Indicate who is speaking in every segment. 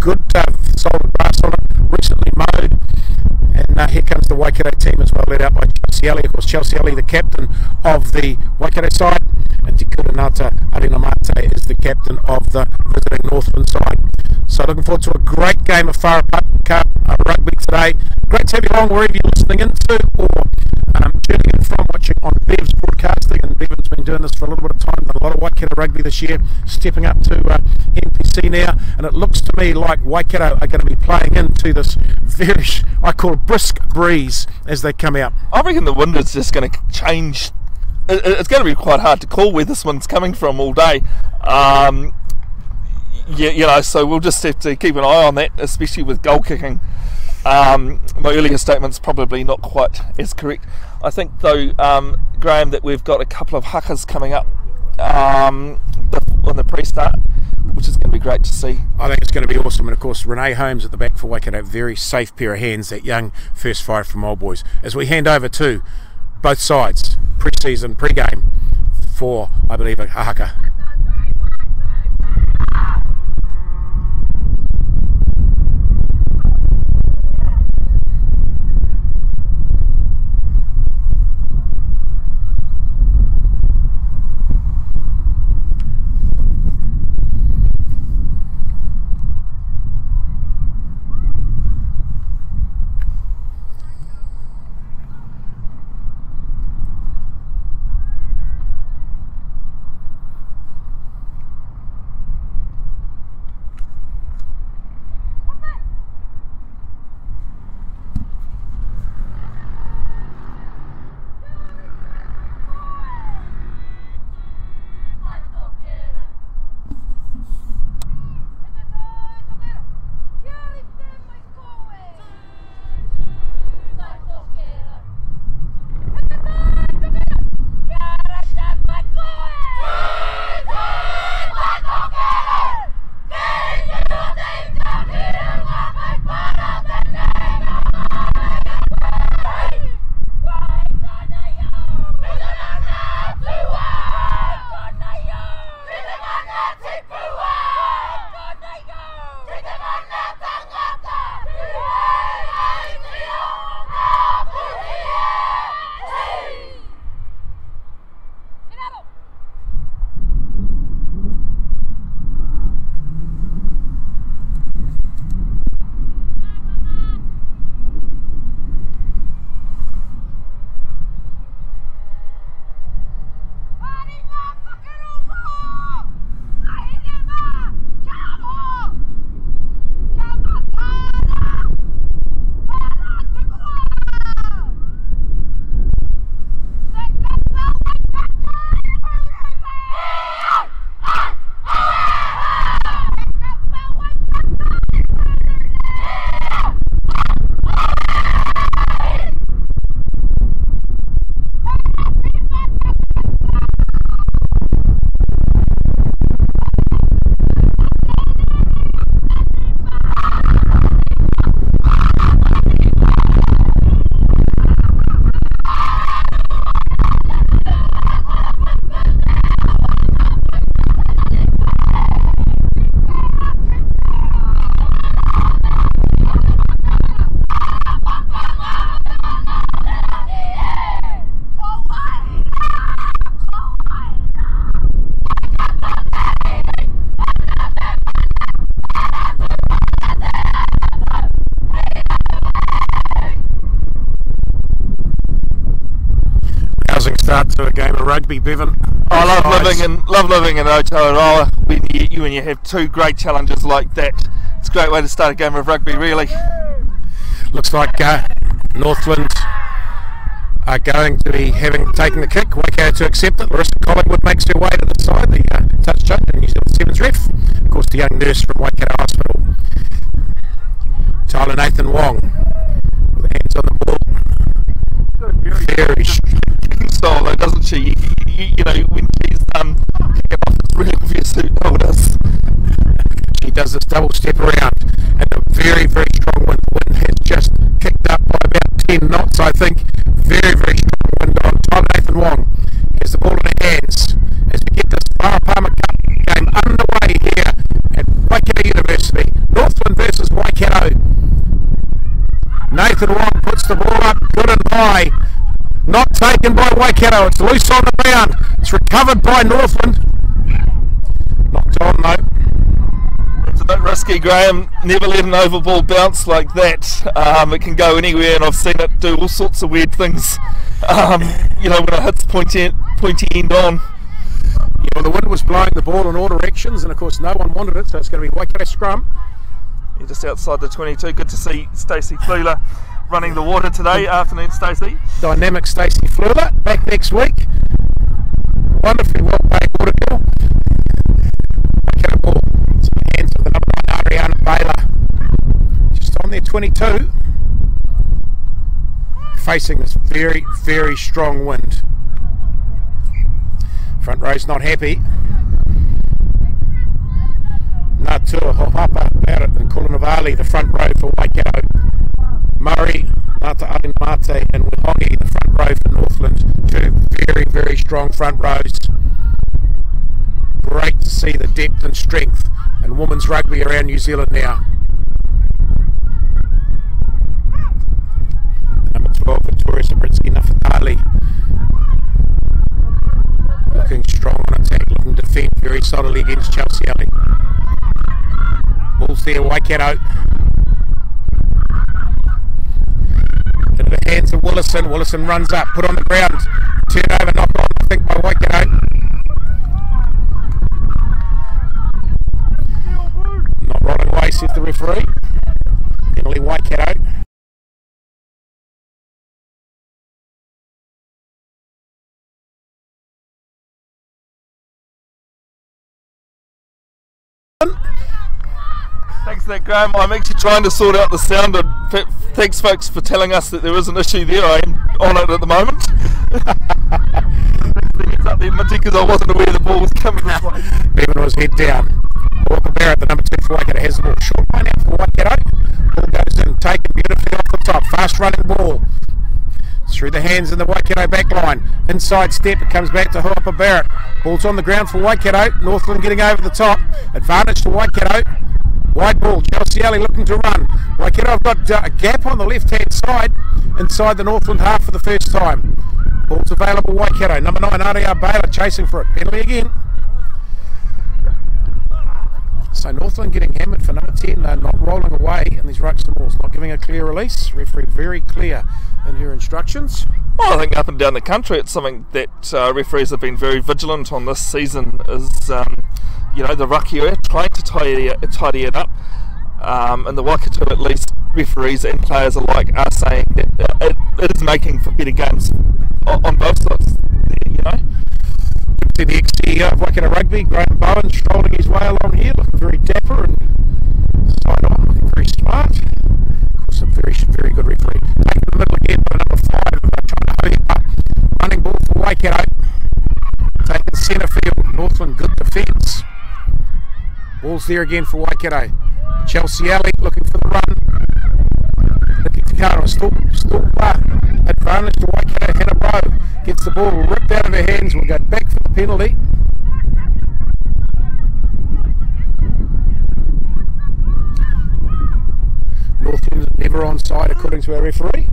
Speaker 1: good solid grass on it, recently mowed. And here comes the Waikato team as well, led out by Chelsea Alley. Of course, Chelsea Alley, the captain of the Waikato side, and Te Kuranata Arinamate is the captain of the visiting Northland side. So looking forward to a great game of Farah rugby today. Great to have you along wherever you're listening into or tuning in from, watching on Bev's broadcasting. And Bevin's been doing this for a little bit of time, done a lot of Waikato rugby this year, stepping up to NPC now, and it looks to me like Waikato are going to be playing into this very, I call it brisk breeze as they come out.
Speaker 2: I reckon the wind is just going to change. It's going to be quite hard to call where this wind's coming from all day. Yeah, so we'll just have to keep an eye on that, especially with goal kicking. My earlier statement's probably not quite as correct. I think though, Graeme, that we've got a couple of huckers coming up on the pre-start, which is going to be great to see.
Speaker 1: I think it's going to be awesome. And of course, Renee Holmes at the back for Waikato, very safe pair of hands, that young first five from Old Boys. As we hand over to both sides, pre-season, pre-game for, I believe, a haka. Start to a game of rugby, Bevin.
Speaker 2: I love living in Aotearoa when you have two great challenges like that. It's a great way to start a game of rugby, really.
Speaker 1: Looks like Northland are going to be taking the kick. Waikato to accept it. Larissa Collingwood makes her way to the side. The touch judge and New Zealand Sevens ref. Of course, the young nurse from Waikato Hospital, Tyler Nathan Wong, with hands on the ball. Very
Speaker 2: style though, doesn't she? You know, when she's kicking off, it's really obvious who it is.
Speaker 1: She does this double step around, and a very, very strong wind. The wind has just kicked up by about 10 knots, I think. Very, very strong wind on. Tyler Nathan Wong has the ball in her hands as we get this Farah Cup game underway here at Waikato University. taken by Waikato. It's loose on the ground. It's recovered by Northland. Knocked on though.
Speaker 2: It's a bit risky, Graeme. Never let an oval ball bounce like that. It can go anywhere, and I've seen it do all sorts of weird things. You know, when it hits pointy end on.
Speaker 1: Yeah, well, the wind was blowing the ball in all directions, and of course no one wanted it, so it's going to be Waikato scrum.
Speaker 2: You're just outside the 22. Good to see Stacey Flula running the water today. Afternoon, Stacey.
Speaker 1: Dynamic Stacey Flula, back next week. Wonderfully well paid water girl. Waikato ball. It's in the hands of the number 1 Ariana Baylor. Just on their 22. Facing this very, very strong wind. Front row's not happy. Natua Hohapa about it, and Kulanavali, the front row for Waikato. Murray, Ngata Arimate and Wihongi, the front row for Northland. Two very, very strong front rows. Great to see the depth and strength in women's rugby around New Zealand now. Number 12, Victoria Sabritsky Nafatali. Looking strong on attack, looking to defend very solidly against Chelsea Alley. Ball's there, Waikato. Into the hands of Willison. Willison runs up, put on the ground. Turnover, knock on, I think, by Waikato. Not rolling away, says the referee. Penalty, Waikato.
Speaker 2: Thanks for that, Graeme. I'm actually trying to sort out the sound, and thanks folks for telling us that there is an issue there. I am on it at the moment. It's up there, Minty, because I wasn't aware the ball was coming this way.
Speaker 1: Bevin was head down. Walker Barrett, the number 2 for Waikato, has the ball. Short line out for Waikato. Ball goes in, taken beautifully off the top. Fast running ball. Through the hands in the Waikato back line. Inside step, it comes back to Hoapa Barrett. Ball's on the ground for Waikato. Northland getting over the top. Advantage to Waikato. Wide ball, Chelsea Alley looking to run. Waikato have got a gap on the left-hand side inside the Northland half for the first time. Ball's available, Waikato. Number 9, R.R. Baylor chasing for it. Penalty again. So Northland getting hammered for number 10, not rolling away in these rucks and balls, not giving a clear release. Referee very clear in her instructions.
Speaker 2: Well, I think up and down the country it's something that referees have been very vigilant on this season is, you know, the ruck area, trying to tidy it up. And the Waikato, at least, referees and players alike are saying that it is making for better games on both sides, you know.
Speaker 1: The ex-CEO of Waikato Rugby, Graeme Bowen, strolling his way along here, looking very dapper and side on, looking very smart. Of course, a very, very good referee. Taking the middle again by number 5, trying to hold up. Running ball for Waikato. Taking centre field, Northland, good defence. Ball's there again for Waikato. Chelsea Alley looking for the run. Looking to Kara, still advantage to Waikato. Hannah Rowe gets the ball ripped out of her hands. We'll go back for the penalty. Northland never onside according to our referee.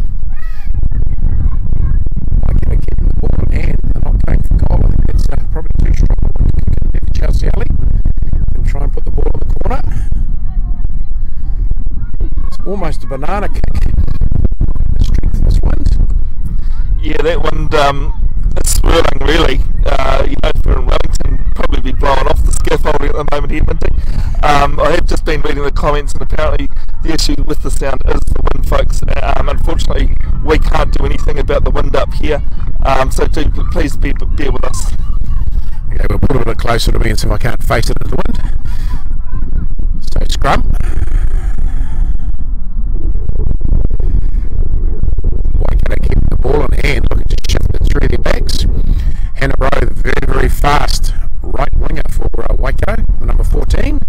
Speaker 1: Waikato keeping the ball in hand. They're not going for goal. I think that's probably too strong a one to kick in there for Chelsea Alley. And try and put the ball in the corner. It's almost a banana kick. The strength of this wind.
Speaker 2: Yeah, that wind is swirling really. You know, for Wellington, probably be blowing off the scaffolding at the moment here, Minty. I have just been reading the comments, and apparently the issue with the sound is the wind, folks. Unfortunately, we can't do anything about the wind up here, so do please bear with us.
Speaker 1: Okay, we'll put it a bit closer to me and see if I can't face it into the wind. So scrum. Waikato keeping the ball in hand, looking to shift it through their backs. Hannah Rowe, the very, very fast right winger for Waikato, the number 14.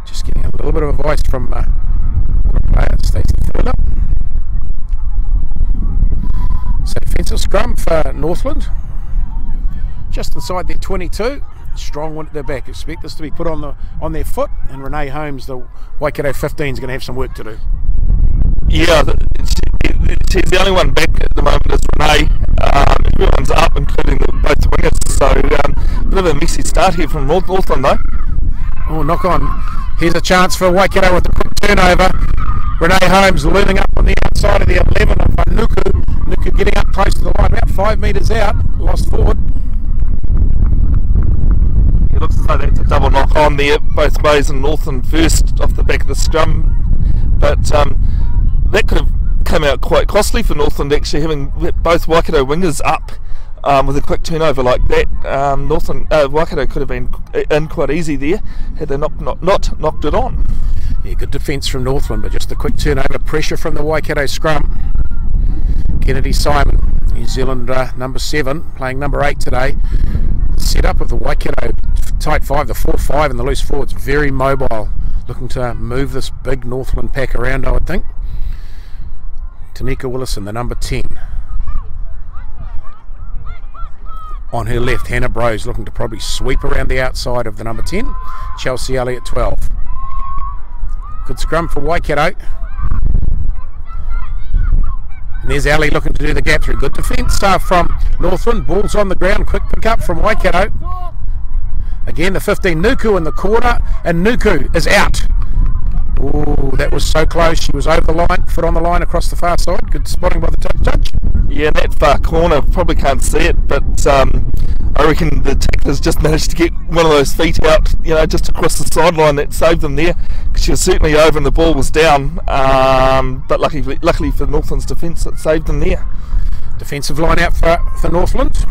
Speaker 1: Just getting a little bit of advice from player Stacey Flula. So defensive scrum for Northland. Just inside their 22. Strong one at their back. Expect this to be put on their foot, and Renee Holmes, the Waikato 15, is going to have some work to do.
Speaker 2: Yeah, she's the only one back at the moment is Renee. everyone's up, including both wingers. So a bit of a messy start here from Northland though.
Speaker 1: Oh, knock on. Here's a chance for Waikato with a quick turnover. Renee Holmes looming up on the outside of the 11 of Nuku. Nuku getting up close to the line, about 5 metres out, lost forward.
Speaker 2: It looks as though that's a double knock on there, both ways, and Northland first off the back of the scrum. But that could have come out quite costly for Northland, actually, having both Waikato wingers up with a quick turnover like that. Waikato could have been in quite easy there had they not knocked it on.
Speaker 1: Yeah, good defence from Northland, but just a quick turnover. Pressure from the Waikato scrum. Kennedy Simon, New Zealand number 7, playing number 8 today. Set up of the Waikato tight 5, the 4-5 and the loose forwards, very mobile, looking to move this big Northland pack around, I would think. Tanika Willison, the number 10. On her left, Hannah Brose looking to probably sweep around the outside of the number 10. Chelsea Elliott 12. Good scrum for Waikato. And there's Ali looking to do the gap through. Good defence from Northland. Ball's on the ground. Quick pick up from Waikato. Again, the 15, Nuku in the corner. And Nuku is out. Oh, that was so close. She was over the line, foot on the line across the far side. Good spotting by the judge.
Speaker 2: Yeah, in that far corner, probably can't see it, but I reckon the tacklers just managed to get one of those feet out, just across the sideline. That saved them there, because she was certainly over and the ball was down. But luckily for Northland's defence, it saved them there.
Speaker 1: Defensive line out for Northland.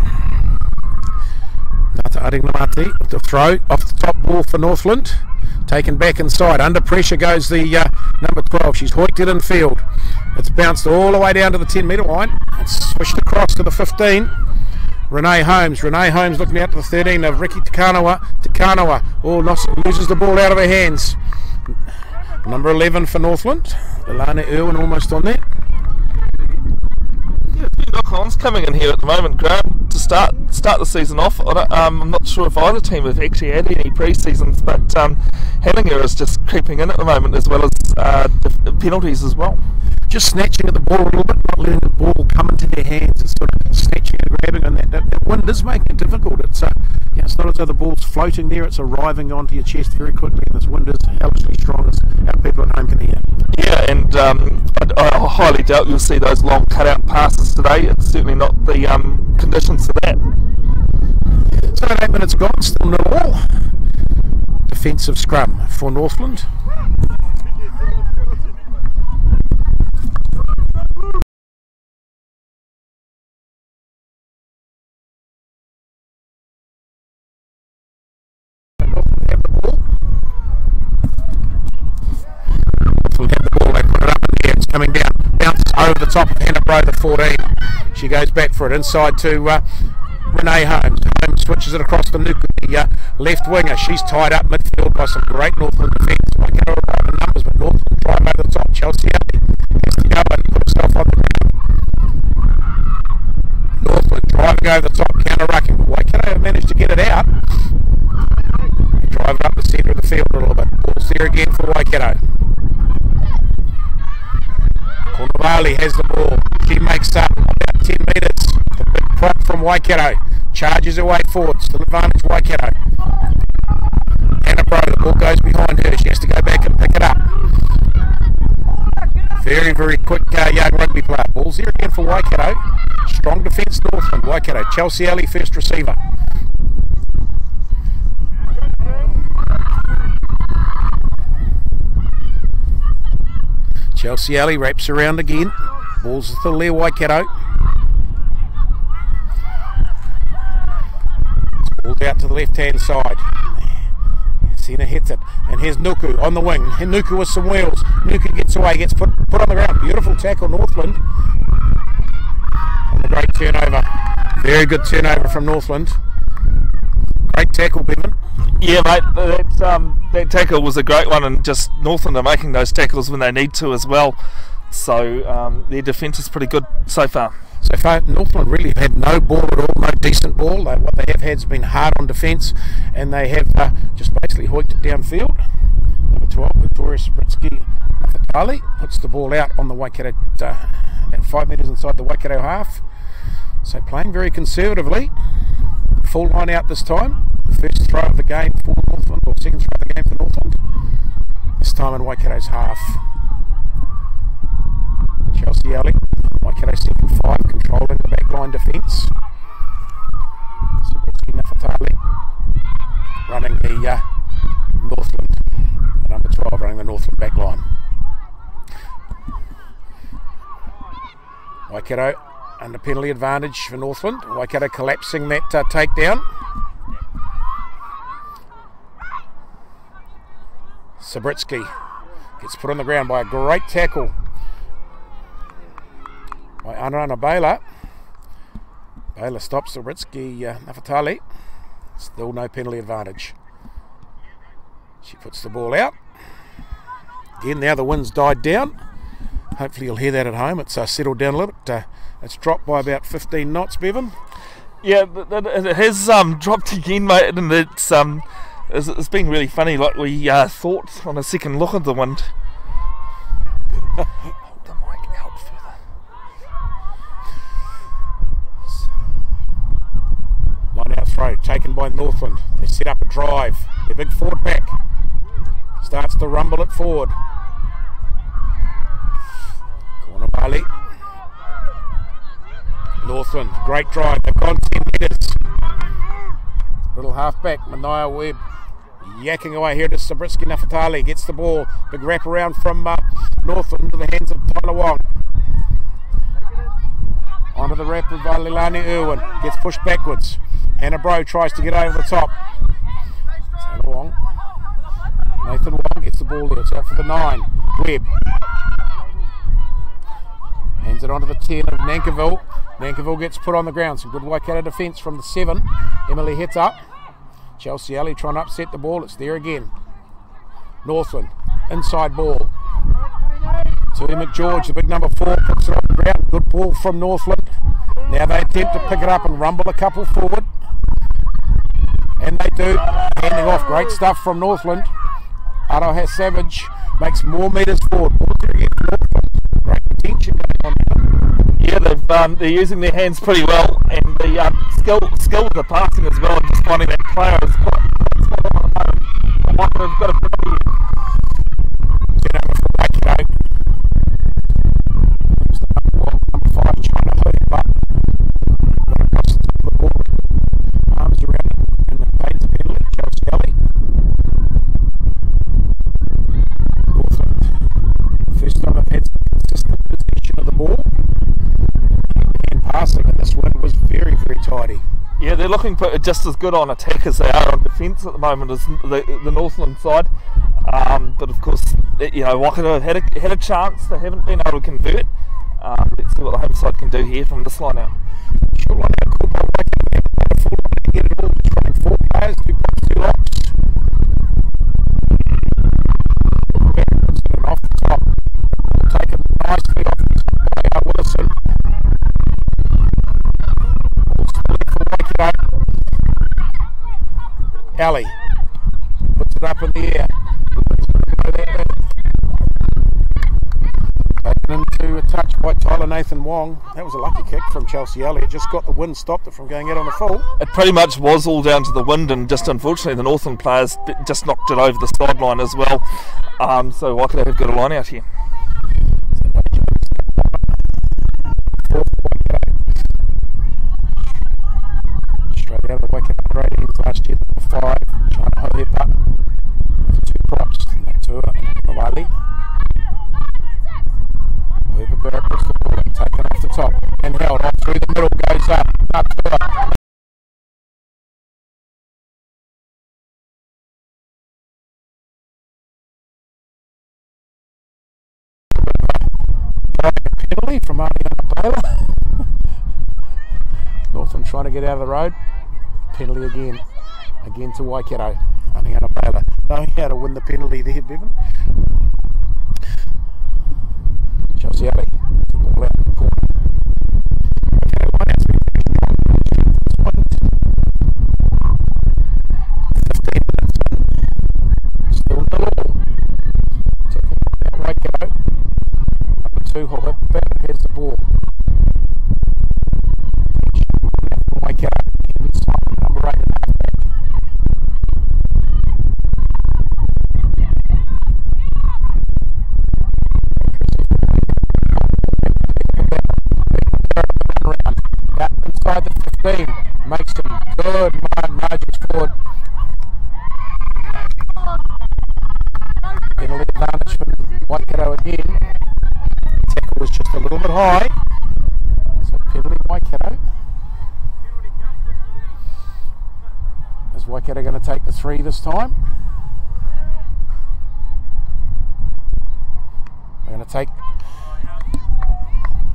Speaker 1: Nata Aringamati with the throw off the top ball for Northland. Taken back inside. Under pressure goes the number 12. She's hoiked it in field. It's bounced all the way down to the 10 metre line. It's swished across to the 15. Renee Holmes looking out to the 13 of Ricky Takanawa. Loses the ball out of her hands. Number 11 for Northland. Ilana Irwin almost on that.
Speaker 2: Yeah, a few knock-ons coming in here at the moment, Graeme, to start the season off. I'm not sure if either team have actually had any pre-seasons, but Hellinger is just creeping in at the moment, as well as penalties as well.
Speaker 1: Just snatching at the ball a little bit, not letting the ball come into their hands. It's sort of snatching and grabbing on that wind is making it difficult. It's not as though the ball's floating there, it's arriving onto your chest very quickly, and this wind is hellishly strong, as our people at home can hear. Yeah,
Speaker 2: and I highly doubt you'll see those long cut-out passes today. It's certainly not the conditions for that.
Speaker 1: So 8 minutes gone, still 0-all. Defensive scrum for Northland. Coming down, bounces over the top of Hannah Bro, the 14. She goes back for it inside to Renee Holmes. Holmes switches it across to Nuku, the left winger. She's tied up midfield by some great Northland defence. Waikato arrive in numbers, but Northland drive over the top. Chelsea has to go and put herself on the ground. Northland driving over the top, counter-rucking, but Waikato have managed to get it out. They drive it up the centre of the field a little bit. Ball's there again for Waikato. Cornwalli has the ball. She makes up about 10 metres. The big prop from Waikato. Charges her way forward. Still advantage Waikato. Hannah Bro, the ball goes behind her. She has to go back and pick it up. Very, very quick young rugby player. Ball's here again for Waikato. Strong defence Northland. Waikato. Chelsea Ellie, first receiver. Chelsea Alley wraps around again. Ball's still there, Waikato. Ball's out to the left-hand side. Sena hits it. And here's Nuku on the wing. And Nuku with some wheels. Nuku gets away, gets put on the ground. Beautiful tackle, Northland. And a great turnover. Very good turnover from Northland. Great tackle, Bevin.
Speaker 2: Yeah, mate, that tackle was a great one, and just Northland are making those tackles when they need to as well. So their defence is pretty good so far.
Speaker 1: So far, Northland really have had no ball at all, no decent ball. What they have had has been hard on defence, and they have just basically hoiked it downfield. Number 12, Victoria Spritsky Fatali puts the ball out on the Waikato, about 5 metres inside the Waikato half. So playing very conservatively. Full line out this time. The first throw of the game for Northland, or second throw of the game for Northland. This time in Waikato's half. Chelsea Alley, Waikato second 5, controlling the backline defence. Running the Northland, number 12, running the Northland backline. Waikato under penalty advantage for Northland. Waikato collapsing that takedown. Sabritsky gets put on the ground by a great tackle by Anarana Baylor. Baylor stops Sabritsky Nafatali. Still no penalty advantage. She puts the ball out. Again, now the wind's died down. Hopefully you'll hear that at home. It's settled down a little bit. It's dropped by about 15 knots, Bevin.
Speaker 2: Yeah, it has dropped again, mate, and it's been really funny. Like we thought on a second look at the wind. Hold the mic out further.
Speaker 1: Line out throw taken by Northland. They set up a drive. Their big forward pack starts to rumble it forward. Corner Bali. Northland, great drive. They've gone 10 metres. Little halfback, Mania Webb, yakking away here to Sabritsky Nafatali. Gets the ball. Big wrap around from Northland into the hands of Tyler Wong. Onto the wrap of Leilani Irwin. Gets pushed backwards. Hannah Bro tries to get over the top. Tyler Wong. Nathan Wong gets the ball there. It's out for the 9. Webb. Hands it onto the 10 of Nankiville. Nankiville gets put on the ground. Some good Waikato defence from the 7. Emily hits up. Chelsea Alley trying to upset the ball. It's there again. Northland. Inside ball. To McGeorge, the big number 4, puts it on the ground. Good ball from Northland. Now they attempt to pick it up and rumble a couple forward. And they do. Handing off. Great stuff from Northland. Aroha Savage makes more metres forward. Ball there again for Northland. Great potential going on now.
Speaker 2: Yeah, they're using their hands pretty well, and the skill of the passing as well, and just finding that player is quite on the moment. I wonder if they've got a penalty.
Speaker 1: For Waikato. Number 5 trying to hold it up. Across the top of the ball. Arms around it, and it pays the penalty. Chelsea Alley. Northland. First time I've had some consistent possession of the ball. And passing, and this one was very, very tidy.
Speaker 2: Yeah, they're looking just as good on attack as they are on defence at the moment as the Northland side. But of course, Waikato had a chance. They haven't been able to convert. Let's see what the home side can do here from this line out.
Speaker 1: Short line out, called by Waikato. They haven't got a full line to get it all. Just running 4 players, 2 props, 2 locks. And off the top. We'll take it nicely off the top by Wilson. Alley puts it up in the air. Taken into a touch by Tyler Nathan Wong. That was a lucky kick from Chelsea Alley. It just got the wind, stopped it from going out on the full.
Speaker 2: It pretty much was all down to the wind, and just unfortunately the Northland players just knocked it over the sideline as well. So Waikato have got a line out here.
Speaker 1: Straight out of the Waikato ratings last year, number 5, trying to hold it up with 2 props. To Riley. Whoever Barrett puts the ball in, taken off the top and held off through the middle, goes up to her. Penalty from Ariana Baylor. Northland trying to get out of the road. Penalty again to Waikato. Ariana Baylor knowing how to win the penalty there, Bevin. Chelsea Alley. Ball out in the corner. Okay, line out's been very strong. This one, 15 minutes in. Still nil all. Taking out Waikato. Number 2, Hobbit. Bevin has the ball. high. So penalty Waikato. Is Waikato going to take the 3 this time? They're going to take.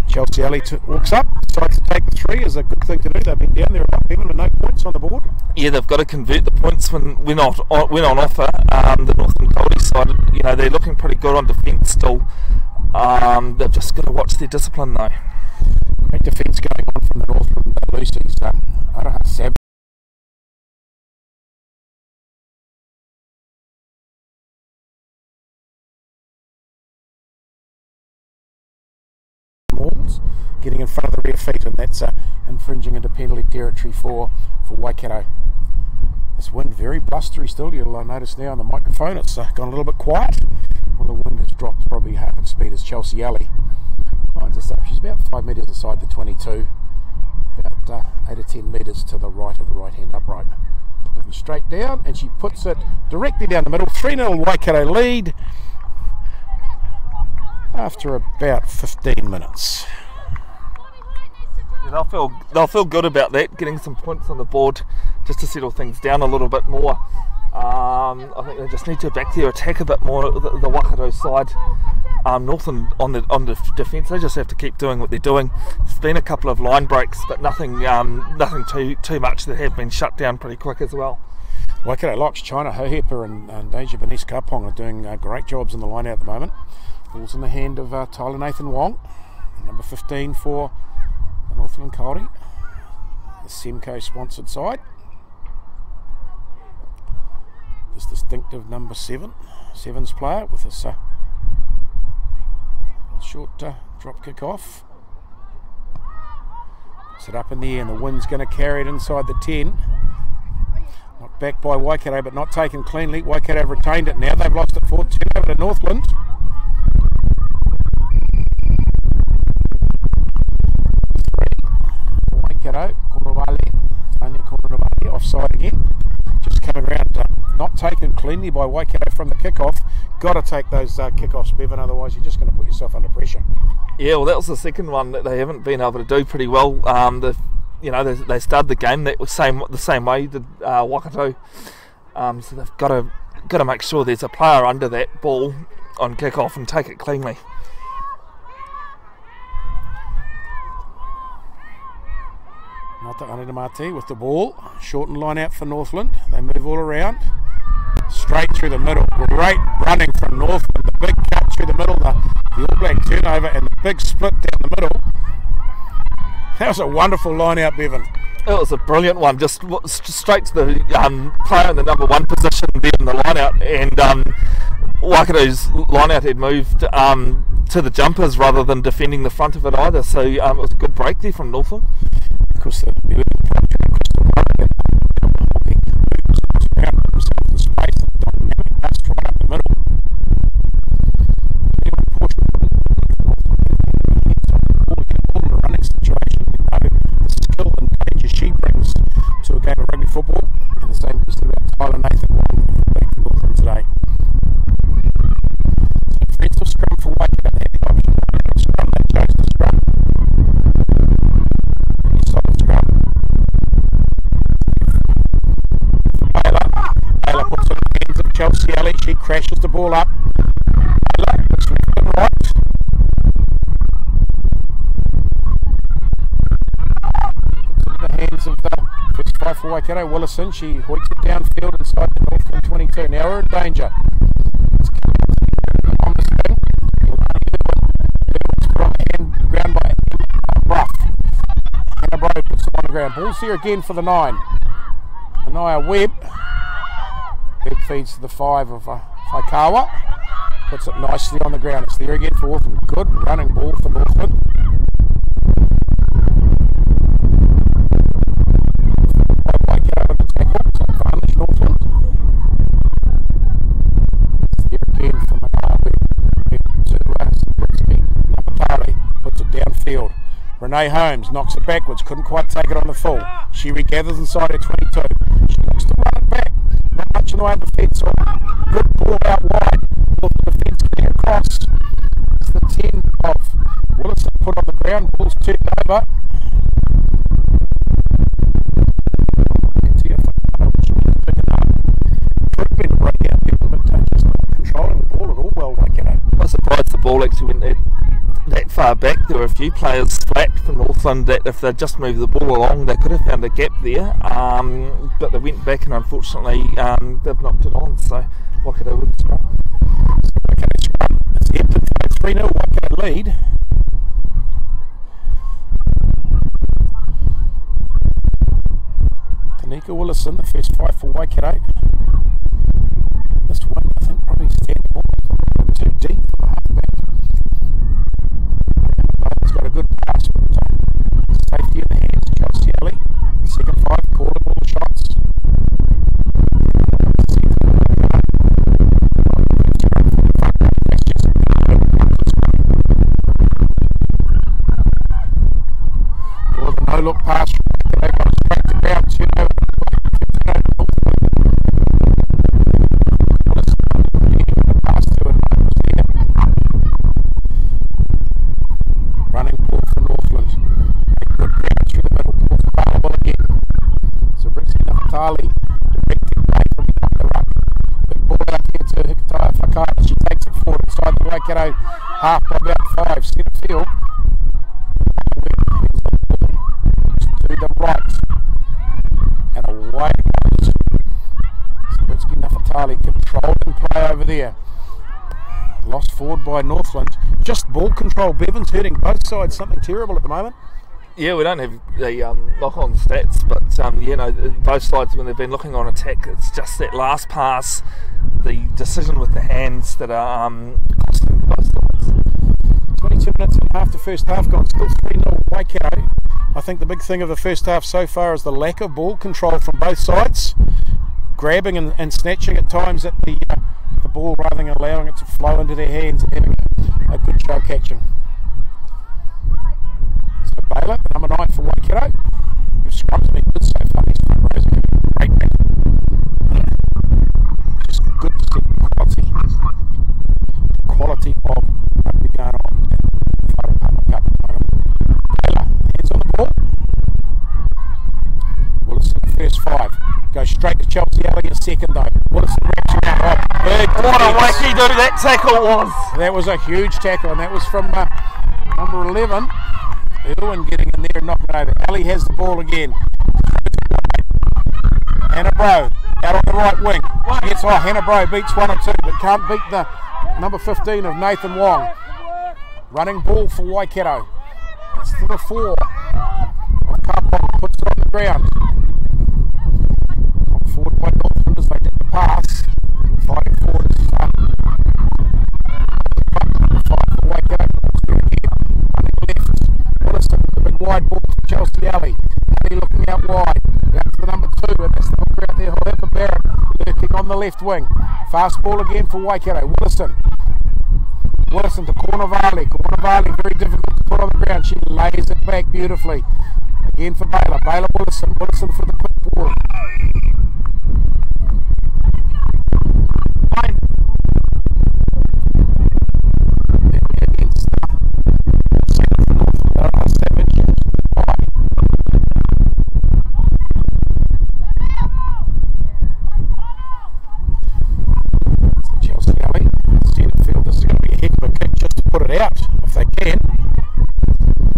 Speaker 1: Chelsea Alley walks up, decides to take the 3 is a good thing to do. They've been down there a lot, Bevin, with no points on the board.
Speaker 2: Yeah, they've got to convert the points when on offer. The Northland Goldie side, you know, they're looking pretty good on defence still. They've just got to watch their discipline though.
Speaker 1: Great defence going on from the Northland Lucy's. I don't know, Savage. Getting in front of the rear feet, and that's infringing into penalty territory for Waikato. This wind very blustery still. You'll notice now on the microphone it's gone a little bit quiet. Well, the wind has dropped probably half its speed as Chelsea Alley lines us up. She's about 5 metres aside the 22, about 8 or 10 metres to the right of the right hand upright. Looking straight down, and she puts it directly down the middle. 3-0 Waikato lead after about 15 minutes.
Speaker 2: Yeah, they'll feel good about that, getting some points on the board just to settle things down a little bit more. I think they just need to back their attack a bit more. The Waikato side, Northland on the defence, they just have to keep doing what they're doing. There's been a couple of line breaks, but nothing too much that have been shut down pretty quick as well.
Speaker 1: Waikato Locks, China Hohepa and Deja Bernice Kapong are doing great jobs in the line out at the moment. Ball's in the hand of Tyler Nathan Wong, number 15 for the Northland Kāori, the Semco sponsored side. This distinctive number 7's player with this short drop kick off. Puts it up in the air, and the wind's going to carry it inside the 10. Knocked back by Waikato, but not taken cleanly. Waikato have retained it now. They've lost it forward, turn over to Northland. Waikato, Tanya Konorovale, offside again. Just coming around, not taken cleanly by Waikato from the kick-off. Got to take those kick-offs, Bevin, otherwise you're just going to put yourself under pressure. Yeah, well, that was the second one that they haven't been able to do pretty well. They started the game the same way, the Waikato. So they've got to make sure there's a player under that ball on kick-off and take it cleanly. Not the Anita Marti with the ball. Shortened line out for Northland. They move all around. Straight through the middle. Great running from Northland. The big cut through the middle. The All Black turnover and the big split down the middle. That was a wonderful line out, Bevin.
Speaker 2: It was a brilliant one. Just straight to the player in the number 1 position there in the line out. And Waikato's line out had moved to the jumpers rather than defending the front of it either. So it was a good break there from Northland.
Speaker 1: Of course, the Crystal Murray around himself in space, the dynamic bust right up the middle. All in a running situation, the skill and danger she brings to a game of rugby football, and the same can be said about Tyler Nathan Wong, back from Northland today. So defensive scrum for Waikato, they had the option of scrum, they chose the scrum. Taylor puts it in the hands of Chelsea Alley. She crashes the ball up. Taylor looks left and right. Puts it in the hands of the first 5 for Waikato. Willison, she hoiks it downfield inside the Northland 22. Now we're in danger. It's coming on the spin. It's put on the hand ground by Bruff. Hannah Bro puts it on the ground. Ball's there again for the 9. Anaya Webb. Webb feeds to the 5 of Waikawa. Puts it nicely on the ground. It's there again for Northland. Good running ball for Northland. Waikato in the tackle. So advantage Northland. It's there again for Manawa Webb. To Brixby. Napatali puts it downfield. Renee Holmes knocks it backwards, couldn't quite take it on the full. She regathers inside her 22. She looks to run it back. Not much in the way of defence. Good ball out wide. Look, the defence getting across. It's the 10 of Willison put on the
Speaker 2: ball actually went that far back, there were a few players flat from Northland that if they'd just moved the ball along they could have found a gap there, but they went back and unfortunately they've knocked it on, so Waikato with the scrum.
Speaker 1: It's Hampton 3-0 Waikato lead. Tanika Willison, the first 5 for Waikato. This one I think probably standing almost too deep for the halfback. He's got a good pass, but safety in the hands. Chelsea Alley, second 5, calling all the shots. Well, the no-look pass from Waikato goes straight to ground. Running ball for Northland. A good ground through the middle. Ball's available again. So Naftali directing play from behind the ruck. Big ball out here to Hikataya Whakaata. She takes it forward inside the Waikato half by about 5. Centre field. To the right. And away it goes. So Naftali controlling play over there. Lost forward by Northland. Just ball control. Bevin's hurting both sides. Something terrible at the moment.
Speaker 2: Yeah, we don't have the knock-on stats, but both sides when they've been looking on attack, it's just that last pass, the decision with the hands that are costing both sides.
Speaker 1: 22 minutes and half the first half gone. Still 3-0 Waikato. I think the big thing of the first half so far is the lack of ball control from both sides. Grabbing and snatching at times at the ball rather than allowing it to flow into their hands and having a good show catching. So Baylor, number 9 for Waikato, who scrums me good so far. These front rows are having a great match. Just good to see the quality of rugby going on in Farah Cup at the moment. Baylor, hands on the ball. Willison, the first 5. Goes straight to Chelsea Alley in second though. Willison wraps around. Oh, big
Speaker 2: what a wacky-do that tackle was!
Speaker 1: That was a huge tackle, and that was from number 11. Irwin getting in there and knocking it over. Alley has the ball again. Hannah Bro out on the right wing. She gets Hannah Bro beats 1 or 2, but can't beat the number 15 of Nathan Wong. Running ball for Waikato. It's to the 4. Kapong puts it on the ground. Forward by Northland as they did the pass. Fighting forward is 5 for Waikato. Running left. Willison, the big wide ball for Chelsea Alley. Alley looking out wide. Out to the number 2, and that's the hooker out there, Hohepa Barrett, lurking on the left wing. Fast ball again for Waikato. Willison to Cornavali. Cornavali, very difficult to put on the ground. She lays it back beautifully. Again for Baylor. Baylor Willison. Willison for the quick ball. Out if they can.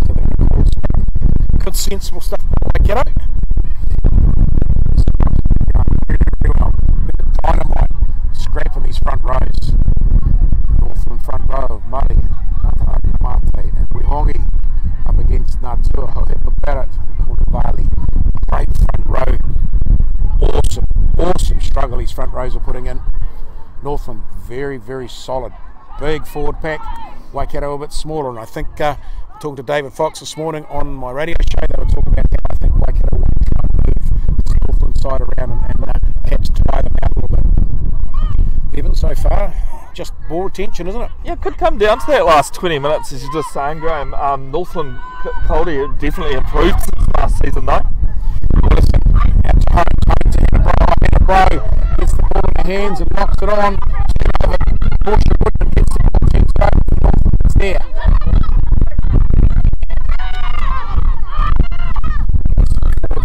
Speaker 1: So they're going to call good sensible stuff by Waikato. Dynamite scrapping these front rows. Northland front row of Murray, Mate and Wihongi up against Natua, Hohepa Barrett and Cornavali. Great front row. Awesome struggle these front rows are putting in. Northland very, very solid. Big forward pack. Waikato a bit smaller, and I think talking to David Fox this morning on my radio show, they were talking about how I think Waikato will try and move the Northland side around and perhaps try them out a little bit. Bevin, so far, just ball retention, isn't it?
Speaker 2: Yeah, it could come down to that last 20 minutes, as you're just saying, Graeme. Northland quality definitely improved since last season, though.
Speaker 1: Willison, out to home to Hannah Bro, gets the ball in her hands and knocks it on. Portia Woodman gets the ball, turns it over for Northland. It's there.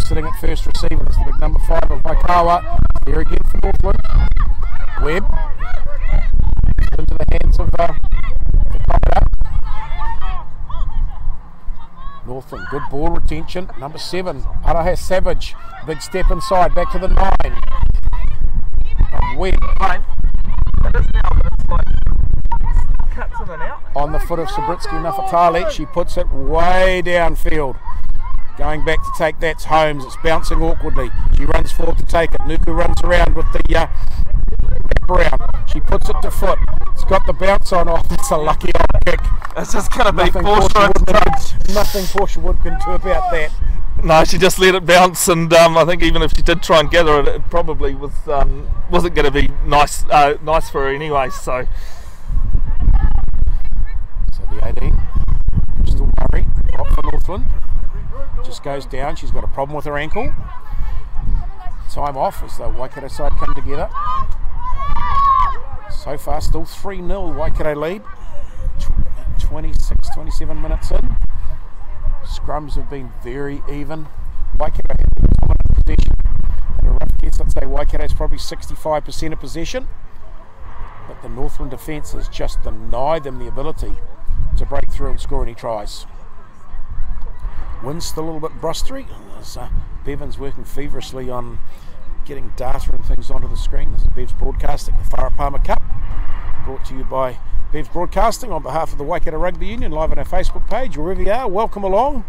Speaker 1: Sitting at first receiver, it's the big number 5 of Waikawa. There again for Northland. Webb into the hands of the Northland, good ball retention. Number 7, Arahe Savage. Big step inside, back to the 9. Webb.
Speaker 2: It is now, but it's like cuts in and out.
Speaker 1: On the foot of Sabritsky Nafatali. She puts it way downfield. Going back to take that's Holmes. It's bouncing awkwardly. She runs forward to take it. Nuku runs around with the wrap around. She puts it to foot. It's got the bounce on. Oh, that's a lucky old kick.
Speaker 2: It's just going to be
Speaker 1: Nothing Portia Wood can do about that.
Speaker 2: No, she just let it bounce, and I think even if she did try and gather it, it probably wasn't going to be nice for her anyway. So
Speaker 1: the 18, Crystal Murray, prop for Northland, just goes down. She's got a problem with her ankle. Time off as the Waikato side come together. So far, still 3-0 Waikato lead. 27 minutes in. Scrums have been very even. Waikato had dominant possession. At a rough guess, I'd say Waikato's probably 65% of possession. But the Northland defence has just denied them the ability to break through and score any tries. Wind's still a little bit blustery. Bevin's working feverishly on getting data and things onto the screen. This is Bev's broadcasting the Farah Palmer Cup, brought to you by Bev's Broadcasting on behalf of the Waikato Rugby Union, live on our Facebook page. Wherever you are, welcome along.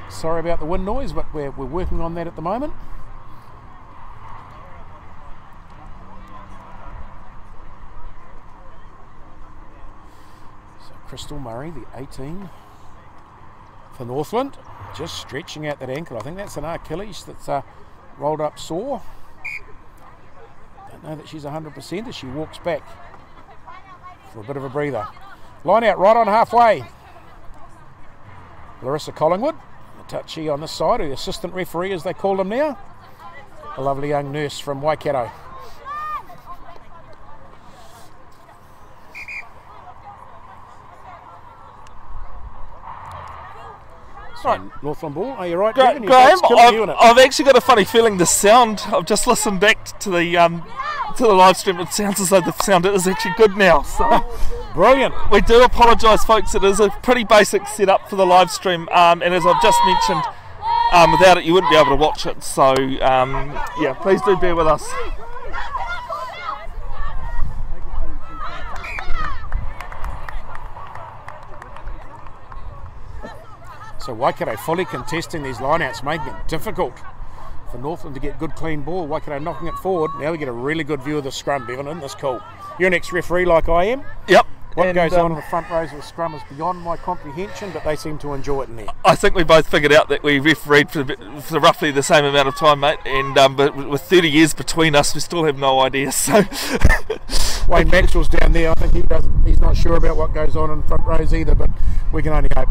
Speaker 1: Sorry about the wind noise, but we're working on that at the moment. So Crystal Murray, the 18 for Northland, just stretching out that ankle. I think that's an Achilles that's rolled up sore. Don't know that she's 100% as she walks back for a bit of a breather. Line out right on halfway. Larissa Collingwood, a touchy on this side, the assistant referee as they call him now. A lovely young nurse from Waikato. Right. Northland ball. Are you right, Bevin?
Speaker 2: Graeme, I've actually got a funny feeling the sound. I've just listened back to the live stream. It sounds as though the sound is actually good now. So
Speaker 1: brilliant.
Speaker 2: We do apologise, folks. It is a pretty basic setup for the live stream, and as I've just mentioned, without it you wouldn't be able to watch it. So yeah, please do bear with us.
Speaker 1: So Waikato fully contesting these lineouts, making it difficult for Northland to get good clean ball. Waikato knocking it forward. Now we get a really good view of the scrum, Bevin. Isn't this cool? You're an ex-referee like I am.
Speaker 2: Yep.
Speaker 1: What goes on in the front rows of the scrum is beyond my comprehension, but they seem to enjoy it in there. I
Speaker 2: think we both figured out that we refereed for roughly the same amount of time, mate, and but with 30 years between us, we still have no idea. So
Speaker 1: Wayne Maxwell's down there. I think he's not sure about what goes on in front rows either, but we can only hope.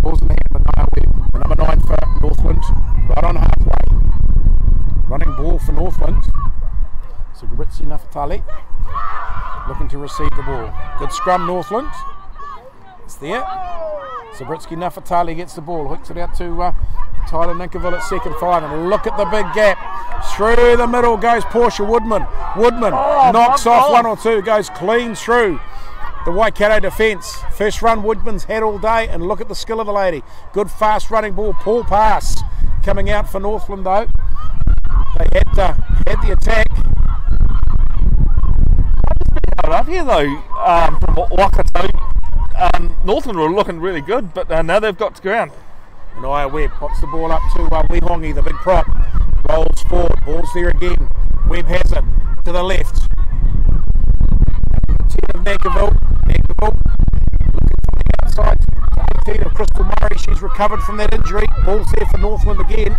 Speaker 1: Ball's in the hand of Webb, the number 9 for Northland, right on halfway. Running ball for Northland. So Gritzi Nafatali looking to receive the ball. Good scrum, Northland. It's there. Sabritsky Nafatali gets the ball, hooks it out to Tyler Ninkerville at second 5, and look at the big gap. Through the middle goes Portia Woodman. Knocks off one or two, goes clean through the Waikato defence. First run Woodman's had all day, and look at the skill of the lady. Good fast running ball, pull pass coming out for Northland though. They had the attack.
Speaker 2: Up here though, from Waikato, Northland were looking really good, but now they've got to ground.
Speaker 1: And Webb pops the ball up to Wehongi, the big prop. Rolls forward, ball's there again. Webb has it to the left. Ninkerville looking from the outside. 18 of Crystal Murray, she's recovered from that injury. Ball's there for Northland again.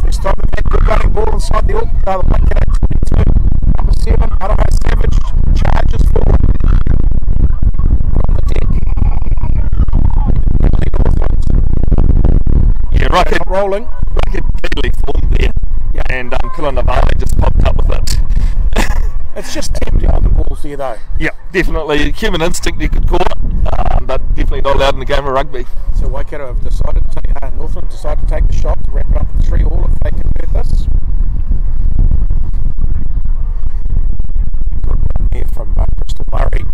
Speaker 1: First time they've had good running ball inside the Waikato 22. Number 7, Arahe Savage charges forward. On the deck.
Speaker 2: Yeah, right.
Speaker 1: Rolling.
Speaker 2: Right, badly formed there. Yeah. And Kilanavale just popped up with it.
Speaker 1: It's just tempting on the balls there though.
Speaker 2: Yeah, definitely. Human instinct you could call it, but definitely not allowed in the game of rugby.
Speaker 1: So Waikato have decided to take, Northland decided to take the shot to wrap it up at 3-all if they convert this. Good run there from Crystal Murray,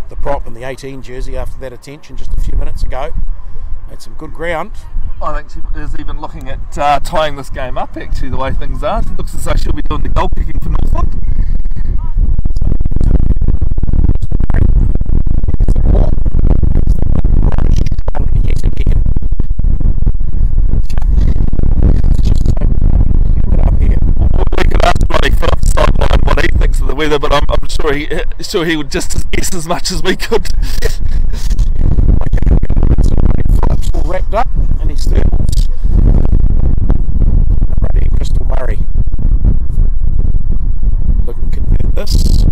Speaker 1: the prop in the 18 jersey after that attention just a few minutes ago. Had some good ground.
Speaker 2: I think she is even looking at tying this game up, actually, the way things are. It looks as though she'll be doing the goal kicking for Northland. The weather, but I'm sure he would just guess as much as we could.
Speaker 1: All wrapped up in his thermals. Crystal Murray looking to convert this.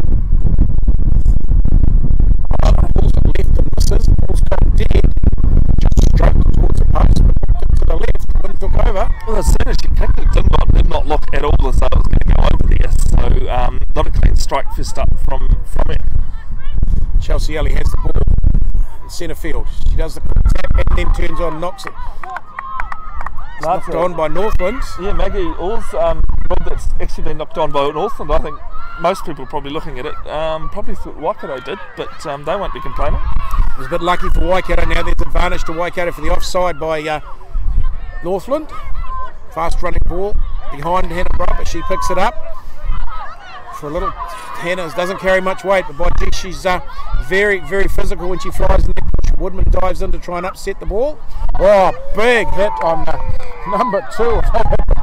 Speaker 1: Ball's left and misses. Ball's gone dead. Just stroked towards the post, but to the left. Wind took over.
Speaker 2: Well, as soon as she kicked it, did not look at all as though it was going to go over there. So not a clean strike first up from it.
Speaker 1: Chelsea Ellie has the ball in centre field. She does the quick tap and then turns on, knocks it. It's knocked on by Northland.
Speaker 2: Yeah, Maggie Orr's that's actually been knocked on by Northland. I think most people probably looking at it probably thought Waikato did, but they won't be complaining.
Speaker 1: It was a bit lucky for Waikato. Now there's advantage to Waikato for the offside by Northland. Fast running ball behind Hannah Bright, but she picks it up. For a little, Hannah doesn't carry much weight, but by gee, she's very, very physical when she flies in there. Woodman dives in to try and upset the ball. Oh, big hit on number 2 of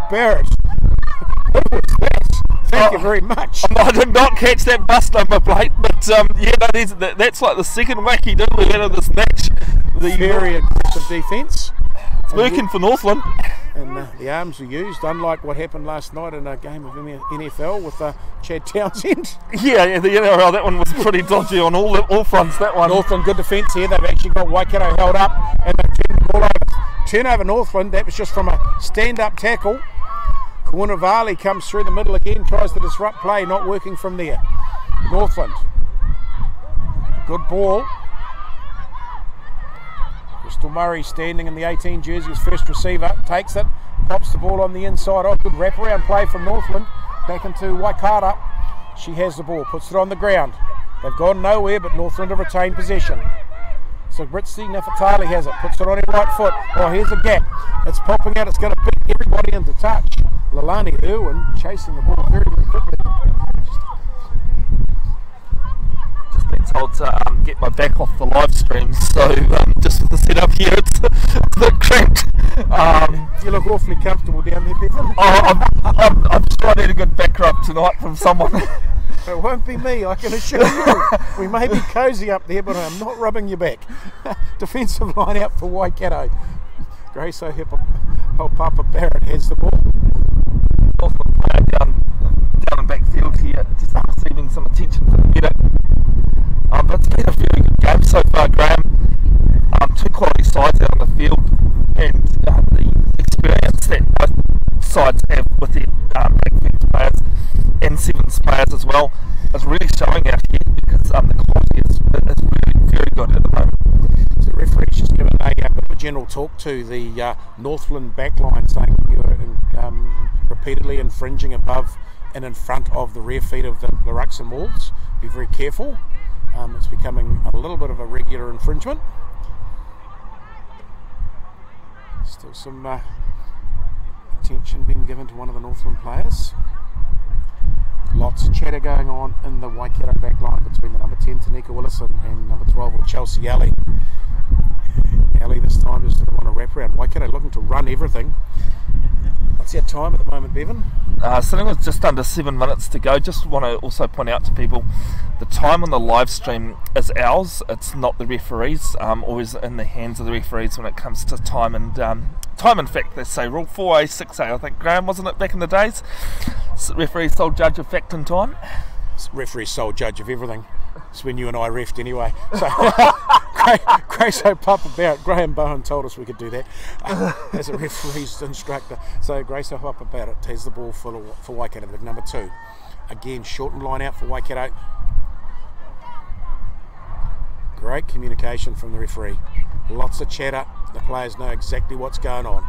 Speaker 1: Barrett. Who was that? Thank you very much.
Speaker 2: I did not catch that bus number plate, but yeah, that's like the second wacky doodle out of this match. The
Speaker 1: very aggressive defence.
Speaker 2: It's working for Northland.
Speaker 1: And the arms were used, unlike what happened last night in a game of NFL with Chad Townsend.
Speaker 2: Yeah, the NRL, that one was pretty dodgy on all fronts, that one.
Speaker 1: Northland, good defence here. They've actually got Waikato held up and they've turned the ball over. Turnover Northland, that was just from a stand-up tackle. Kawanavali comes through the middle again, tries to disrupt play, not working from there. Northland. Good ball. Crystal Murray standing in the 18 jersey as first receiver, takes it, pops the ball on the inside. Oh, good wraparound play from Northland. Back into Waikato. She has the ball, puts it on the ground. They've gone nowhere, but Northland have retained possession. So Ritzi Nafatali has it, puts it on her right foot. Oh, here's a gap. It's popping out, it's going to beat everybody into touch. Lalani Irwin chasing the ball very, very quickly.
Speaker 2: Just been told to get my back off the live stream, so just with the setup here, it's a bit cramped.
Speaker 1: You look awfully comfortable down there, Bevin.
Speaker 2: I'm sure I need a good back rub tonight from someone.
Speaker 1: It won't be me, I can assure you. We may be cosy up there, but I'm not rubbing your back. Defensive line out for Waikato. Grace Papa Barrett has the ball.
Speaker 2: Northland player down in backfield here, just receiving some attention from the medic. But it's been a very good game so far, Graeme. 2 quality sides out on the field, and the experience that both sides have with their backfield players and sevens players as well is really showing out here, because the quality is really very good at the moment.
Speaker 1: So the referee's just given a bit of a general talk to the Northland backline, saying you are repeatedly infringing above and in front of the rear feet of the rucks and walls. Be very careful. It's becoming a little bit of a regular infringement. Still some attention being given to one of the Northland players. Lots of chatter going on in the Waikato backline between the number 10 Tanika Willison and number 12 Chelsea Ellie. Ellie this time just on a wrap around. Waikato looking to run everything. What's our time at the moment, Bevin?
Speaker 2: Sitting with just under 7 minutes to go. Just want to also point out to people, the time on the live stream is ours. It's not the referees. Always in the hands of the referees when it comes to time and time. In fact, they say rule 4A, 6A. I think, Graeme, wasn't it back in the days? Referee's sole judge of fact and time.
Speaker 1: Referee's sole judge of everything. It's when you and I refed anyway. So Grace Papa Barrett, Graham Bowen told us we could do that as a referee's instructor. So Grace Papa Barrett has the ball for Waikato, the number 2. Again, shortened line out for Waikato. Great communication from the referee. Lots of chatter. The players know exactly what's going on.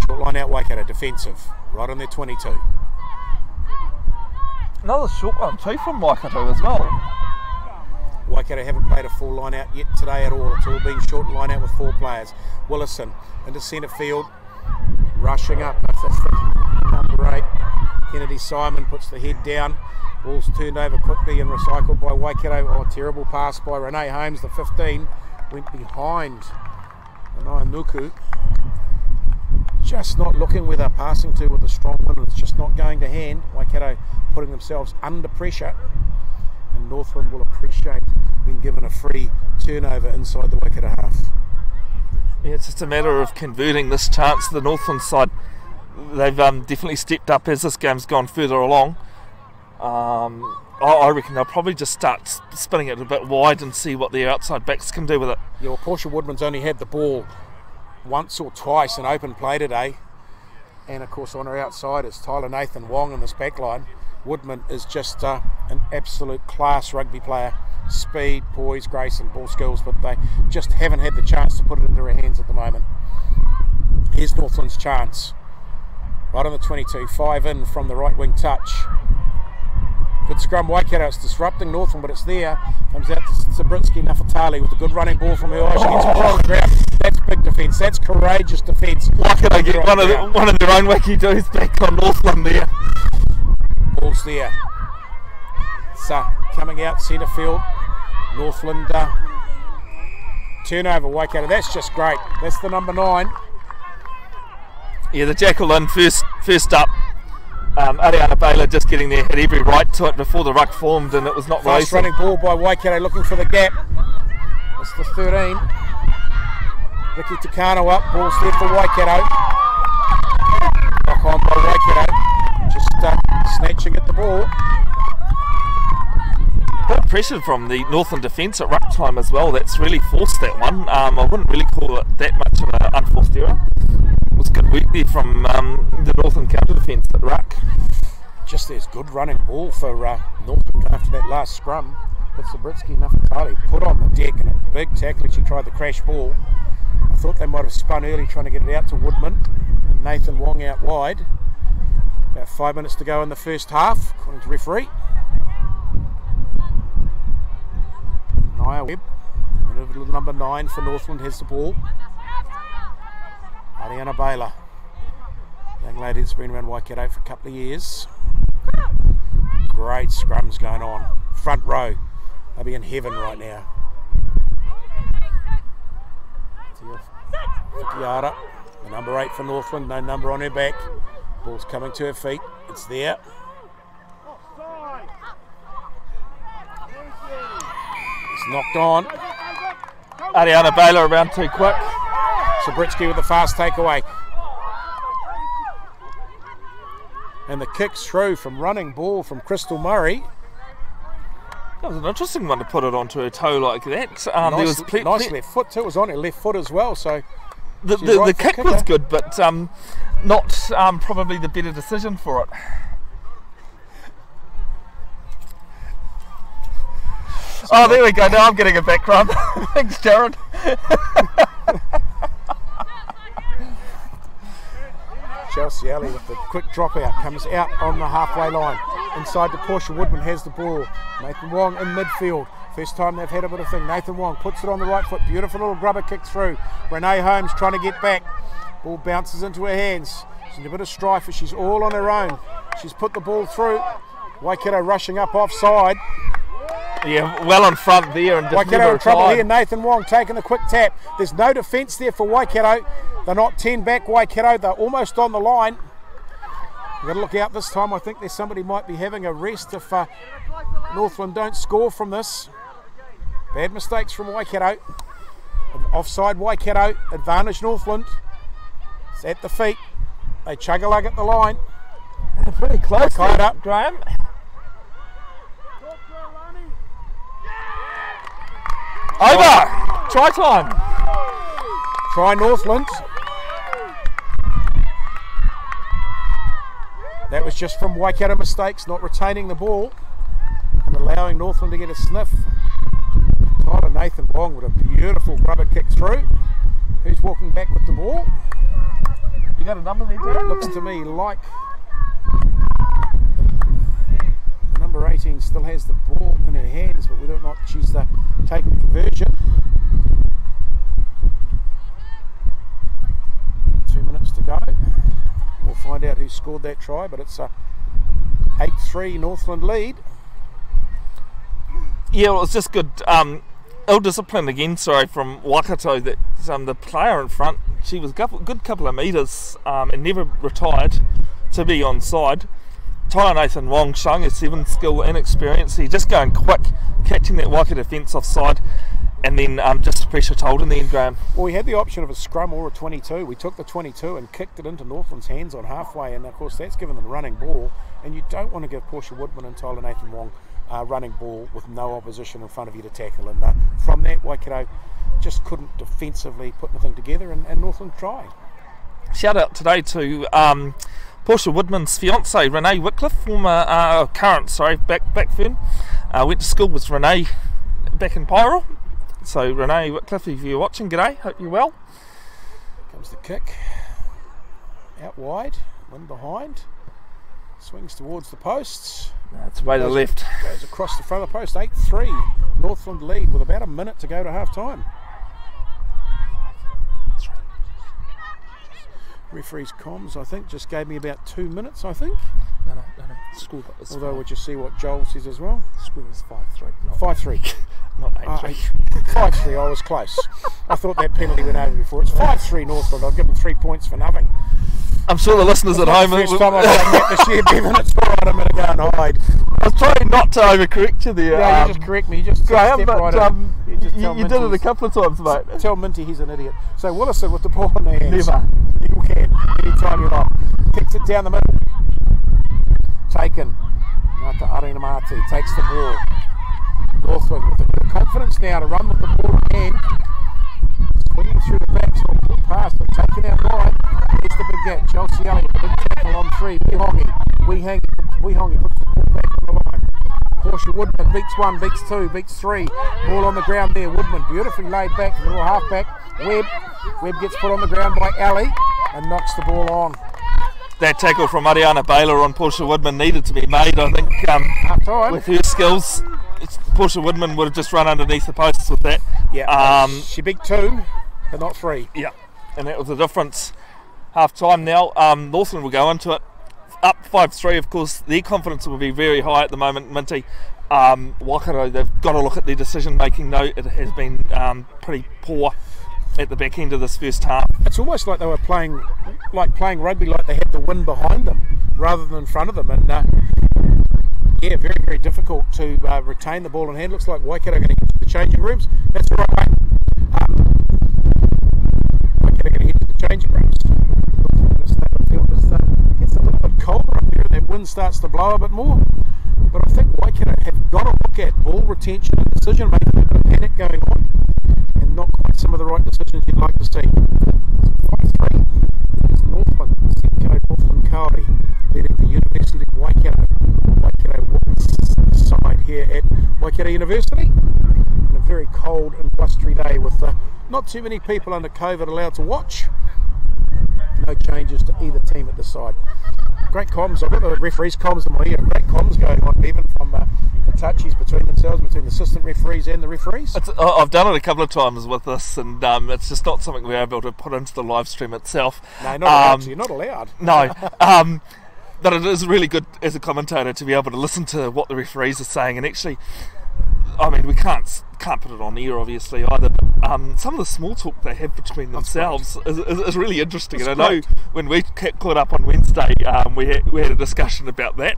Speaker 1: Short line out Waikato, defensive, right on their 22.
Speaker 2: Another short one too from Waikato as well.
Speaker 1: Waikato haven't played a full line out yet today at all. It's all been short line out with 4 players. Willison into centre field, rushing up. That's the number 8. Kennedy Simon puts the head down. Ball's turned over quickly and recycled by Waikato. Oh, terrible pass by Renee Holmes, the 15. Went behind Anaya Nuku. Just not looking where they're passing to with a strong wind. It's just not going to hand. Waikato putting themselves under pressure. And Northland will appreciate being given a free turnover inside the Waikato half.
Speaker 2: Yeah, it's just a matter of converting this chance. The Northland side, they've definitely stepped up as this game's gone further along. I reckon they'll probably just start spinning it a bit wide and see what their outside backs can do with it.
Speaker 1: Yeah, well, Portia Woodman's only had the ball once or twice in open play today. And of course on her outside is Tyler Nathan Wong in this back line. Woodman is just an absolute class rugby player. Speed, poise, grace and ball skills, but they just haven't had the chance to put it into her hands at the moment. Here's Northland's chance. Right on the 22, 5 in from the right wing touch. Good scrum, Waikato. It's disrupting Northland, but it's there. Comes out to Sabritsky Nafatali with a good running ball from her. She gets a ball on the ground. That's big defence. That's courageous defence.
Speaker 2: Waikato get one of their own wacky doos back on Northland there.
Speaker 1: Ball's there. So coming out centre field, Northland turnover. Waikato. That's just great. That's the number 9.
Speaker 2: Yeah, the Jackal in first up. Ariana Baylor just getting there, had every right to it before the ruck formed, and it was not
Speaker 1: fast running ball by Waikato looking for the gap. It's the 13. Ricky Takano up, ball's there for Waikato. Knock on by Waikato, just snatching at the ball.
Speaker 2: Good pressure from the Northland defence at ruck time as well. That's really forced that one. I wouldn't really call it that much of an unforced error. It was good work there from the Northland counter defence at ruck.
Speaker 1: Just there's good running ball for Northland after that last scrum. But Sabritsky Nafatali put on the deck and a big tackle. She tried the crash ball. I thought they might have spun early trying to get it out to Woodman. And Nathan Wong out wide. About 5 minutes to go in the first half, according to referee. Nia Webb, number 9 for Northland, has the ball. Ariana Baylor, young lady that's been around Waikato for a couple of years. Great scrums going on. Front row, they'll be in heaven right now. Fikiara, the number 8 for Northland, no number on her back. Ball's coming to her feet, it's there. It's knocked on.
Speaker 2: Ariana Baylor around too quick.
Speaker 1: Sabritsky with the fast takeaway. And the kick through from running ball from Crystal Murray.
Speaker 2: That was an interesting one to put it onto her toe like that.
Speaker 1: Nice left foot too. It was on her left foot as well. So
Speaker 2: the kick was good, but not probably the better decision for it. Oh, there we go. Now I'm getting a back run. Thanks, Jared.
Speaker 1: Chelsea Alley with the quick dropout comes out on the halfway line. Inside to Portia Woodman has the ball. Nathan Wong in midfield. First time they've had a bit of thing. Nathan Wong puts it on the right foot. Beautiful little grubber kick through. Renee Holmes trying to get back. Ball bounces into her hands. She's in a bit of strife as she's all on her own. She's put the ball through. Waikato rushing up offside.
Speaker 2: Yeah, well in front there. And
Speaker 1: Waikato in trouble here. Nathan Wong taking the quick tap. There's no defence there for Waikato. They're not 10 back, Waikato. They're almost on the line. We've got to look out this time. I think there's somebody might be having a rest if Northland don't score from this. Bad mistakes from Waikato. Offside Waikato. Advantage Northland. It's at the feet. They chug-a-lug at the line.
Speaker 2: They're pretty close.
Speaker 1: Tied up,
Speaker 2: Graeme. Over! Try time!
Speaker 1: Try Northland. That was just from Waikato mistakes, not retaining the ball and allowing Northland to get a sniff. Tyler Nathan Wong with a beautiful rubber kick through. Who's walking back with the ball?
Speaker 2: You got a number there, Jared?
Speaker 1: Looks to me like number 18 still has the ball in her hands, but whether or not she's taking the conversion. 2 minutes to go. We'll find out who scored that try, but it's a 8-3 Northland lead.
Speaker 2: Yeah, well, it's just good ill-discipline again, from Waikato, that the player in front, she was a good couple of metres and never retired to be onside. Tyler Nathan Wong showing his 7 skill and experience. He's just going quick, catching that Waikato defence offside, and then just pressure told in the end, Graeme.
Speaker 1: Well, we had the option of a scrum or a 22. We took the 22 and kicked it into Northland's hands on halfway, and of course that's given them a running ball, and you don't want to give Portia Woodman and Tyler Nathan Wong running ball with no opposition in front of you to tackle, and from that Waikato just couldn't defensively put anything together, and Northland tried.
Speaker 2: Shout out today to Portia Woodman's fiance Renee Wycliffe, current back Fern. Went to school with Renee back in Pyro. So Renee Wycliffe, if you're watching, g'day, hope you're well.
Speaker 1: Comes the kick, out wide, wind behind, swings towards the posts.
Speaker 2: It's away to the left.
Speaker 1: Goes across the front of the post, 8-3, Northland lead with about a minute to go to half time. Referee's comms, I think, just gave me about 2 minutes, I think.
Speaker 2: No. Score was
Speaker 1: Although we'll just see what Joel says as well.
Speaker 2: Score was 5-3.
Speaker 1: 5-3.
Speaker 2: Not 8-3.
Speaker 1: 5-3, I was close. I thought that penalty went over before. It's 5-3 Northland. I'll give them 3 points for nothing.
Speaker 2: I'm sure the listeners at home...
Speaker 1: First time I've done that this year, Bevin. It's all right, I'm going to go and hide.
Speaker 2: I was trying not to overcorrect you there.
Speaker 1: Yeah, you just correct me. You just
Speaker 2: Graham,
Speaker 1: step
Speaker 2: but
Speaker 1: right in.
Speaker 2: you did it a couple of times, mate.
Speaker 1: Tell Minty he's an idiot. So Willison with the ball in their hands.
Speaker 2: Never.
Speaker 1: You can, anytime you like. Kicks it down the middle. Taken. Ngata Arena Marti takes the ball. Northland with a bit of confidence now to run with the ball in hand. Swinging through the back, so pull past, but taken out wide. Here's the big gap. Chelsea Elliott, big tackle on 3. Wehongi puts the ball back on the line. Portia Woodman beats 1, beats 2, beats 3. Ball on the ground there. Woodman beautifully laid back, the little half back. Webb gets put on the ground by Ali and knocks the ball on.
Speaker 2: That tackle from Ariana Baylor on Portia Woodman needed to be made, I think, with her skills. Portia Woodman would have just run underneath the posts with that.
Speaker 1: Yeah, she beat 2, but not 3.
Speaker 2: Yeah, and that was the difference. Half time now. Northland will go into it. Up 5-3, of course, their confidence will be very high at the moment, Minty. Waikato, they've got to look at their decision making though. It has been pretty poor at the back end of this first half.
Speaker 1: It's almost like they were playing rugby, like they had the wind behind them rather than in front of them, and yeah, very, very difficult to retain the ball in hand. Looks like Waikato are going to get to the changing rooms. That's the right way. Waikato are going to head to the changing rooms. Gets a little bit colder up here, and that wind starts to blow a bit more. But I think Waikato have got to look at ball retention and decision making, a bit of panic going on, and not quite some of the right decisions you'd like to see. 5-3 is Northland, Senko Northland Kauri, leading the University of Waikato. Waikato Women's side here at Waikato University. On a very cold and blustery day with not too many people under COVID allowed to watch. No changes to either team at the side. Great comms. I've got the referees' comms in my ear. Great comms going on, even from the touchies between themselves, between the assistant referees and the referees.
Speaker 2: I've done it a couple of times with this, and it's just not something we're able to put into the live stream itself.
Speaker 1: No, not allowed. You're not allowed.
Speaker 2: No. But it is really good as a commentator to be able to listen to what the referees are saying, and actually, I mean, we can't put it on air obviously either, but some of the small talk they have between themselves is really interesting. And I know when we caught up on Wednesday, we had a discussion about that.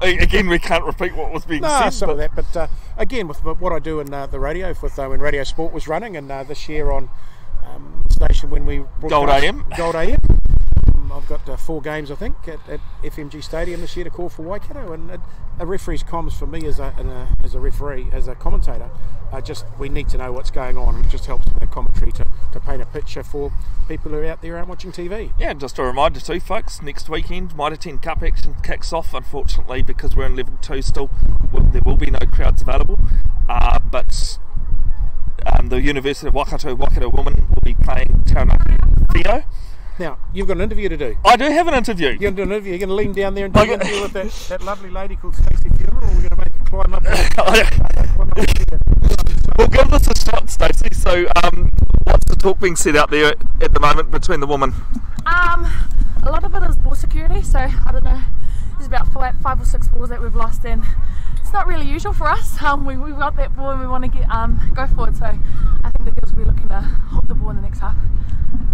Speaker 2: Again, we can't repeat what was being said.
Speaker 1: Some of that, but again, with what I do in the radio, with when Radio Sport was running, and this year on the station when we
Speaker 2: Gold AM.
Speaker 1: I've got 4 games, I think, at FMG Stadium this year to call for Waikato, and a referee's comms for me as a referee, as a commentator, we need to know what's going on, and it just helps in the commentary to paint a picture for people who are out there aren't watching TV.
Speaker 2: Yeah, and just a reminder too, folks, next weekend, Mitre 10 Cup action kicks off, unfortunately, because we're in level 2 still. There will be no crowds available, but the University of Waikato Women will be playing Taranaki Whio.
Speaker 1: Now, you've got an interview to do.
Speaker 2: I do have an interview.
Speaker 1: You're going to do an interview. You're going to lean down there and do an interview with that lovely lady called Stacey Fuller, or we're going to make her climb up.
Speaker 2: We'll give this a shot, Stacey. So, what's the talk being set out there at the moment between the women?
Speaker 3: A lot of it is ball security, so I don't know, there's about 5 or 6 balls that we've lost, and it's not really usual for us. We've got that ball and we want to get go forward, so I think the girls will be looking to hold the ball in the next half.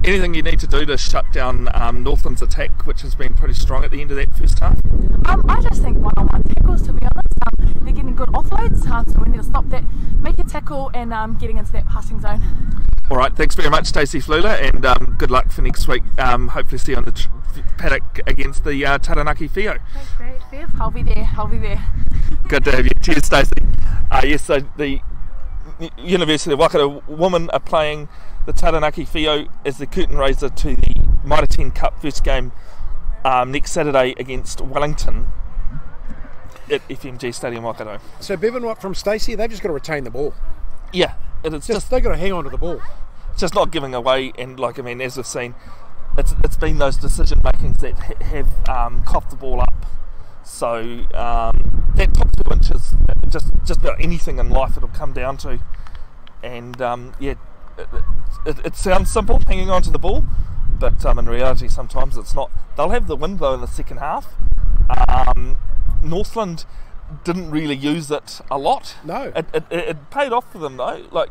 Speaker 2: Anything you need to do to shut down Northland's attack, which has been pretty strong at the end of that first half?
Speaker 3: I just think one-on-one tackles, to be honest. They're getting good offloads, so we need to stop that, make a tackle and getting into that passing zone.
Speaker 2: Alright, thanks very much, Stacey Flula, and good luck for next week. Hopefully see you on the paddock against the Taranaki Whio.
Speaker 3: Thanks, great, Bev. I'll be there.
Speaker 2: Good to have you. Cheers, Stacey. Yes, so the University of Waikato women are playing the Taranaki Whio as the curtain raiser to the Mitre 10 Cup first game next Saturday against Wellington at FMG Stadium Waikato.
Speaker 1: So Bevin, what from Stacey? They've just got to retain the ball.
Speaker 2: Yeah, it's just
Speaker 1: they've got to hang on to the ball.
Speaker 2: Just not giving away, and as we've seen, it's been those decision makings that have coughed the ball up. So that top 2 inches, just about anything in life it'll come down to, and it sounds simple, hanging on to the ball, but in reality sometimes it's not. They'll have the wind though in the second half. Northland didn't really use it a lot.
Speaker 1: No.
Speaker 2: It paid off for them though.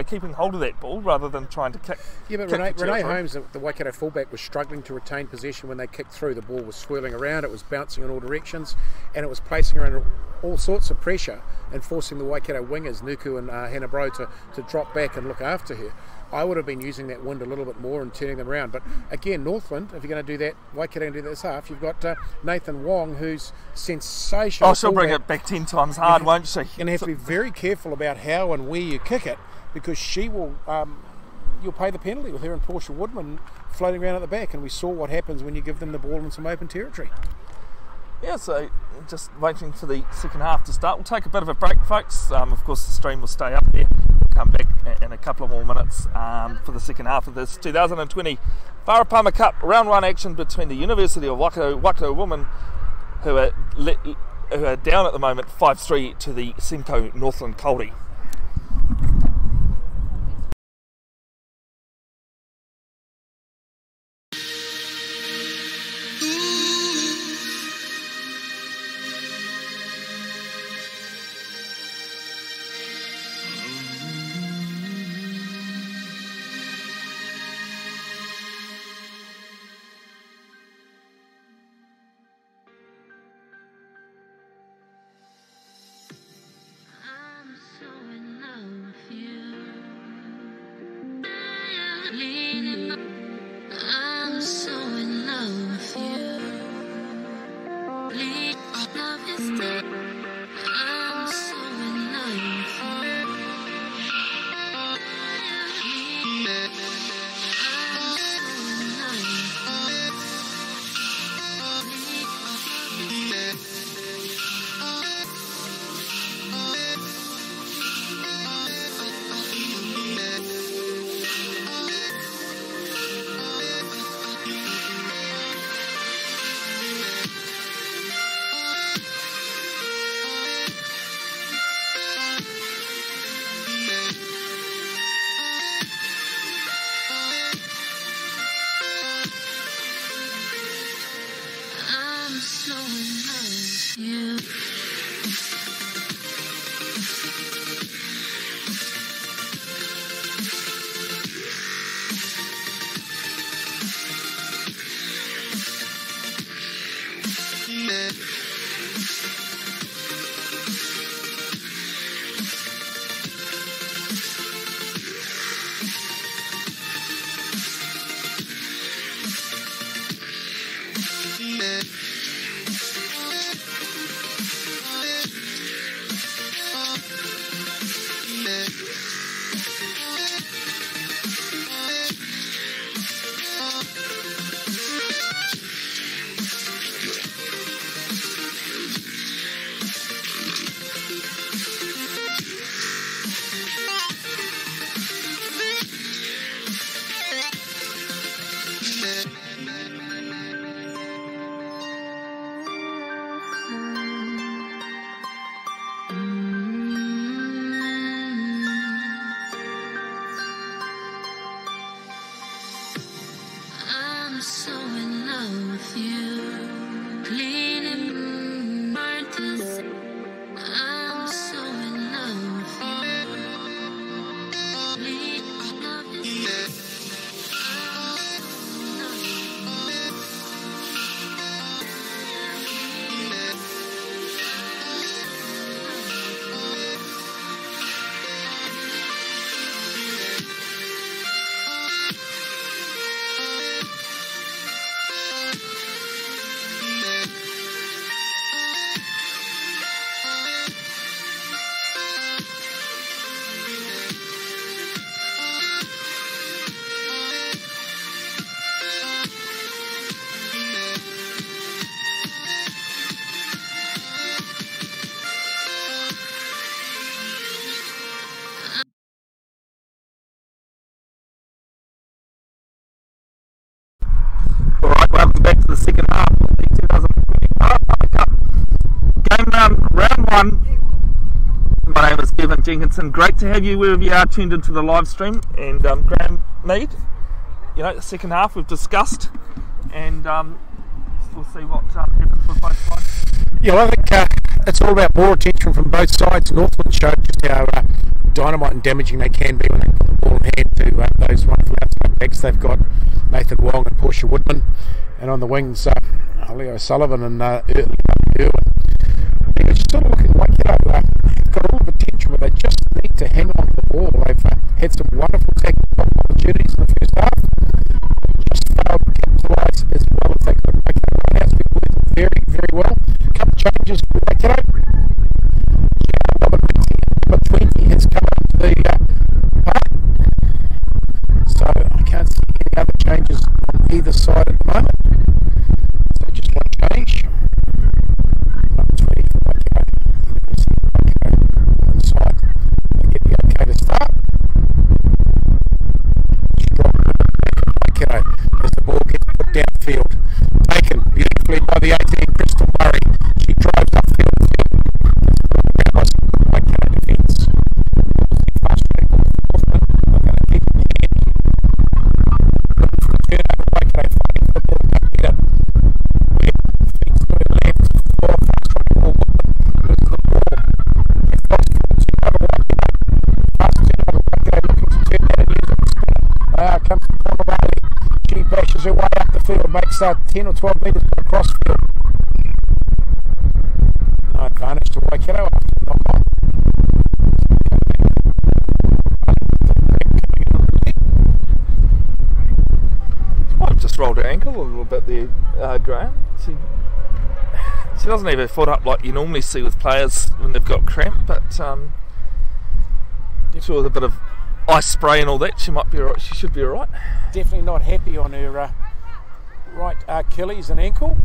Speaker 2: Keeping hold of that ball rather than trying to kick.
Speaker 1: Yeah, but Renee Holmes, the Waikato fullback, was struggling to retain possession when they kicked through. The ball was swirling around, it was bouncing in all directions, and it was placing her under all sorts of pressure and forcing the Waikato wingers, Nuku and Hannah Bro, to drop back and look after her. I would have been using that wind a little bit more and turning them around. But again, Northland, if you're going to do that, Waikato going to do that this half, you've got Nathan Wong, who's sensational.
Speaker 2: Oh, she'll bring it back 10 times hard, won't she?
Speaker 1: You're going to have to be very careful about how and where you kick it, because she will, you'll pay the penalty with her and Portia Woodman floating around at the back, and we saw what happens when you give them the ball in some open territory.
Speaker 2: Yeah, so just waiting for the second half to start. We'll take a bit of a break, folks. Of course, the stream will stay up there. We'll come back in a couple of more minutes for the second half of this 2020 Farah Palmer Cup round 1 action between the University of Waikato women, who are down at the moment 5-3 to the Simcoe Northland Coldy. Jenkinson, great to have you wherever you are tuned into the live stream. And Graeme, Mead, you know, the second half we've discussed, and we'll see what happens for both sides.
Speaker 1: Yeah, well, I think it's all about more attention from both sides. Northland showed just how dynamite and damaging they can be when they put the ball in hand to those wonderful outside backs. They've got Nathan Wong and Portia Woodman, and on the wings, Leo Sullivan and Irwin. They're just sort of looking like, you know, they've got all the potential, but they just need to hang on to the ball. They've had some wonderful tackle opportunities in the first half. Just failed to capitalise as well as they could. Waikato right now has been working very, very well. A couple of changes for Waikato. Number 20 has come up to the park. So I can't see any other changes on either side at the moment. So just one change. Number 20 for Waikato. On the side. They get the okay to start. Strong Waikato as the ball gets put downfield. Taken beautifully by the 18, Crystal Murray. She drives upfield. Waikato defence. Frustrating ball for Northland. They're going to keep it in hand. Looking for the turnover. Waikato fighting for the ball. Don't get it. Feeds to her left. Frustrating ball. Loses the ball. It's lost for turnover. Waikato. Fast turnover. Waikato looking to turn that and use it. Comes from Conor Riley. She bashes her way up the field. Makes 10 or 12 metres across field. No advantage to Waikato after the knock on.
Speaker 2: I've just rolled her ankle a little bit there, Graeme. She doesn't have her foot up like you normally see with players when they've got cramp, but sure with a bit of ice spray and all that, she might be alright. She should be alright.
Speaker 1: Definitely not happy on her right Achilles and ankle.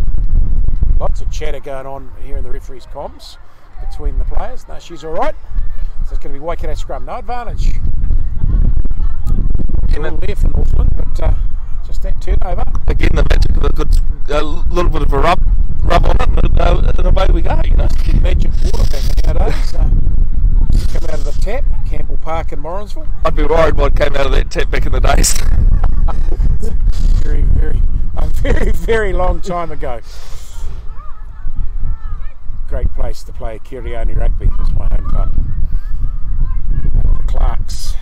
Speaker 1: Lots of chatter going on here in the referee's comms between the players. No, she's alright. So it's going to be Waikato scrum. No advantage. A little there for Northland, but just that turnover.
Speaker 2: Again, the magic of a little bit of a rub on it, and away we go, you know.
Speaker 1: The magic water back nowadays. Come out of the tap, Campbell Park in Morrinsville.
Speaker 2: I'd be worried what came out of that tap back in the days.
Speaker 1: very, very long time ago. Great place to play Kiriani rugby. It's my home club. The Clarks.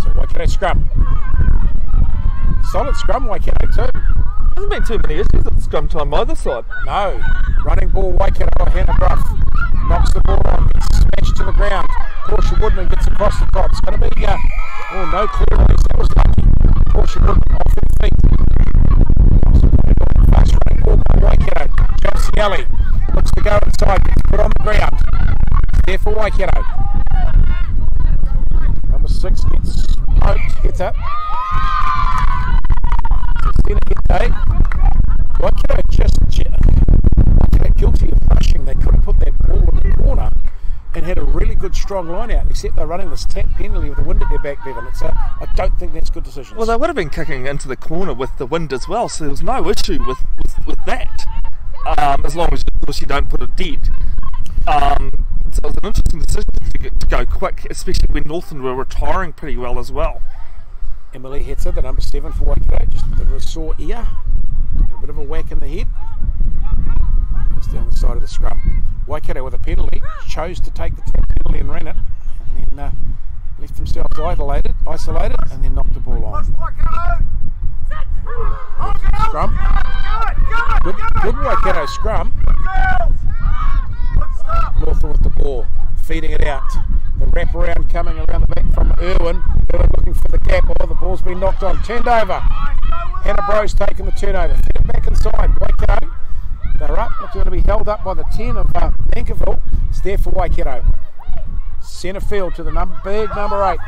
Speaker 1: So Waikato scrum. Solid scrum Waikato too.
Speaker 2: Hasn't been too many issues at scrum time either side.
Speaker 1: No. Running ball Waikato, Hannah Bruff. Knocks the ball on, gets smashed to the ground. Portia Woodman gets across the top. It's going to be, no clear release. That was lucky. Portia Woodman off her feet. Fast running ball by Waikato. Chelsea Alley looks to go inside, gets put on the ground. It's there for Waikato. Number 6 gets smoked, gets up. Christina Gete. Waikato just guilty of rushing. They could have put that ball in the corner and had a really good strong line out, except they're running this tap penalty with the wind at their back, Bevin. I don't think that's good decisions.
Speaker 2: Well, they would have been kicking into the corner with the wind as well, so there was no issue with that, as long as you don't put it dead. So it was an interesting decision to go quick, especially when Northland were retiring pretty well as well.
Speaker 1: Emily Hetzer, the number 7 for Waikato, just a bit of a sore ear, a bit of a whack in the head. Just down the side of the scrum. Waikato with a penalty, chose to take the tap penalty and ran it, and then left themselves isolated, and then knocked the ball on. Scrum. Good Waikato scrum. Northland with the ball, feeding it out. The wraparound coming around the back from Irwin. Irwin looking for the gap. Oh, the ball's been knocked on. Turned over. Hannah Bro's taking the turnover. Feed it back inside. Waikato. They're up. Looking to be held up by the 10 of Mankerville. It's there for Waikato. Centre field to the big number 8.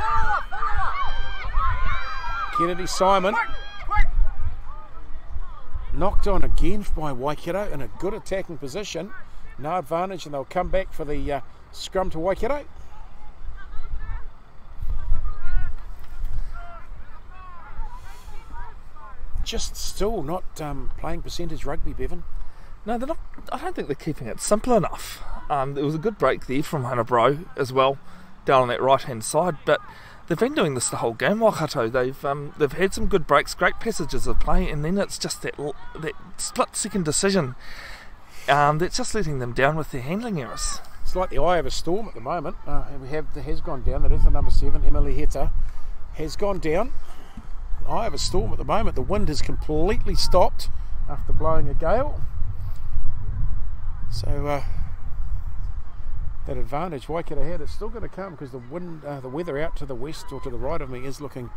Speaker 1: Kennedy Simon. Knocked on again by Waikato in a good attacking position. No advantage, and they'll come back for the scrum to Waikato. Just still not playing percentage rugby, Bevin.
Speaker 2: No, they're not. I don't think they're keeping it simple enough. There was a good break there from Hannah Bro as well. down on that right hand side, but they've been doing this the whole game, Waikato. They've had some good breaks, great passages of play, and then it's just that split second decision that's just letting them down with their handling errors.
Speaker 1: It's like the eye of a storm at the moment. Has gone down. That is the number 7, Emily Heta, has gone down. The eye of a storm at the moment. The wind has completely stopped after blowing a gale. So that advantage Waikato had is still going to come, because the wind, the weather out to the west or to the right of me is looking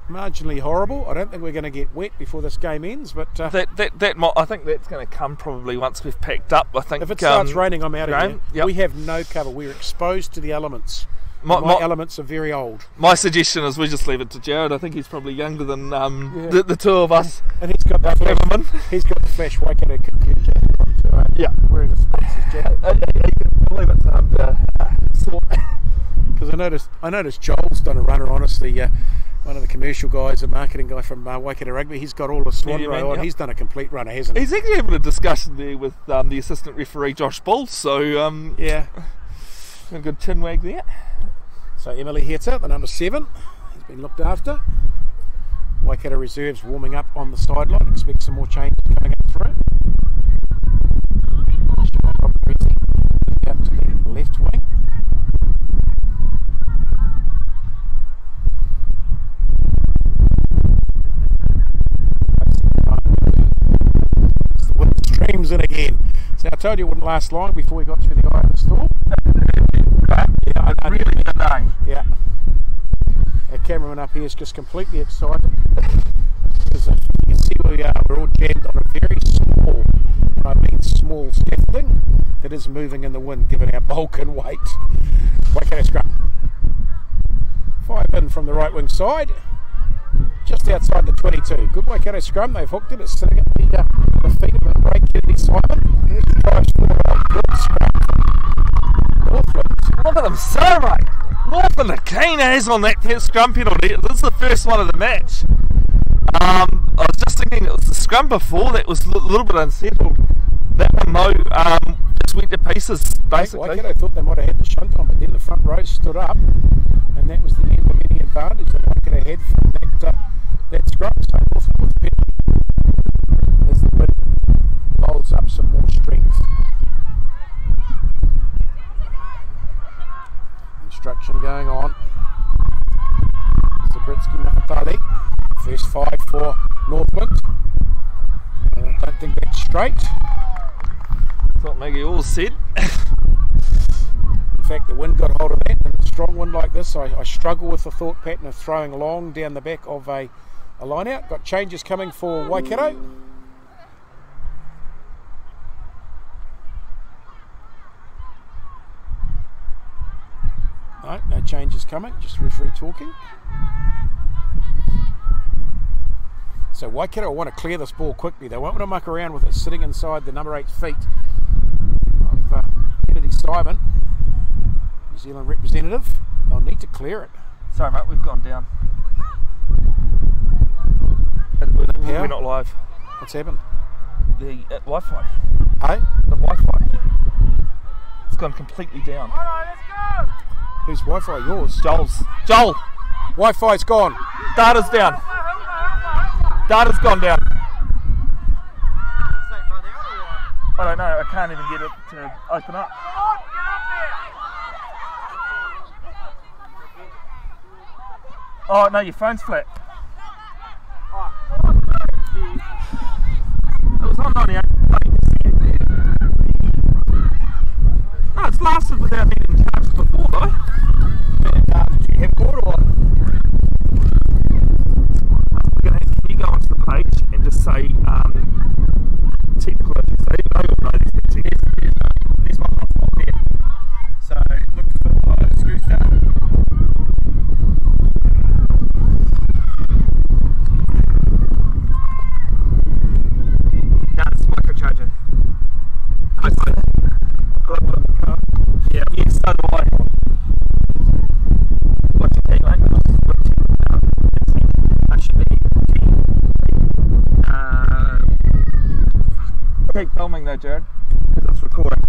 Speaker 1: marginally horrible. I don't think we're going to get wet before this game ends, but
Speaker 2: I think that's going to come probably once we've packed up. I think
Speaker 1: if it starts raining, I'm out of here.
Speaker 2: Yep.
Speaker 1: We have no cover. We're exposed to the elements. My elements are very old.
Speaker 2: My suggestion is we just leave it to Jared. I think he's probably younger than the two of us.
Speaker 1: And he's got the flash. He's got the flash Waikato jacket on.
Speaker 2: Yeah,
Speaker 1: wearing a Spencer's jacket.
Speaker 2: I believe it's under sort.
Speaker 1: Because I noticed Joel's done a runner. Honestly, one of the commercial guys, a marketing guy from Waikato Rugby, he's got all the swan row on. Yep. He's done a complete runner, hasn't he?
Speaker 2: He's actually having a discussion there with the assistant referee Josh Bull. So
Speaker 1: yeah,
Speaker 2: a good chin wag there.
Speaker 1: So Emily Heta, the number 7, has been looked after. Waikato reserves warming up on the sideline. Expect some more changes coming up through. Out to the left wing. The wind streams in again. So I told you it wouldn't last long before we got through the eye of the storm. Yeah,
Speaker 2: really annoying.
Speaker 1: Yeah. Our cameraman up here is just completely excited because you can see where we are. We're all jammed on a very small, I mean small scaffolding that is moving in the wind given our bulk and weight. Waikato scrum. 5 in from the right wing side, just outside the 22. Good Waikato scrum. They've hooked it. It's sitting at the feet of the break. Kennedy Simon. There's the drives forward. Good scrum. Northland.
Speaker 2: Look at them celebrate. Northland are keen as on that scrum penalty. This is the first one of the match. I was just thinking it was the scrum before that was a little bit unsettled. That one though just went to pieces basically.
Speaker 1: Waikato thought they might have had the shunt on, but then the front row stood up, and that was the end of any advantage that Waikato had from that scrum. So Northland with the penalty as the wind bolts up some more strength. Instruction going on. Zabritsky Nakatali. First 5 for Northland. I don't think that's straight.
Speaker 2: That's what Maggie all said.
Speaker 1: In fact, the wind got hold of that, and a strong wind like this, I struggle with the thought pattern of throwing long down the back of a line out. Got changes coming for Waikato. No changes coming, just referee talking. So Waikato want to clear this ball quickly. They won't want to muck around with it sitting inside the number 8 feet of Kennedy Simon, New Zealand representative. They'll need to clear it.
Speaker 2: Sorry mate, we've gone down. We're not live.
Speaker 1: What's happened?
Speaker 2: The Wi-Fi.
Speaker 1: Hey?
Speaker 2: The Wi-Fi. It's gone completely down.
Speaker 3: Alright, let's go!
Speaker 1: Whose Wi-Fi? Yours?
Speaker 2: Joel's. Joel!
Speaker 1: Wi-Fi's gone.
Speaker 2: Data's down. Data's gone down. I don't know, I can't even get it to open up. Oh no, your phone's flat. It was on 98%. No, it's lasted without needing charges before though.
Speaker 1: Do you have cord or what?
Speaker 2: We're going to have you go onto the page and just say technical issues. So you'll know these things. There's one that's not there. So look for screw start. No, it's a microcharger. Yeah, yes, so do I. What's your key, mate? That should be keep filming though, Jared, because it's recording.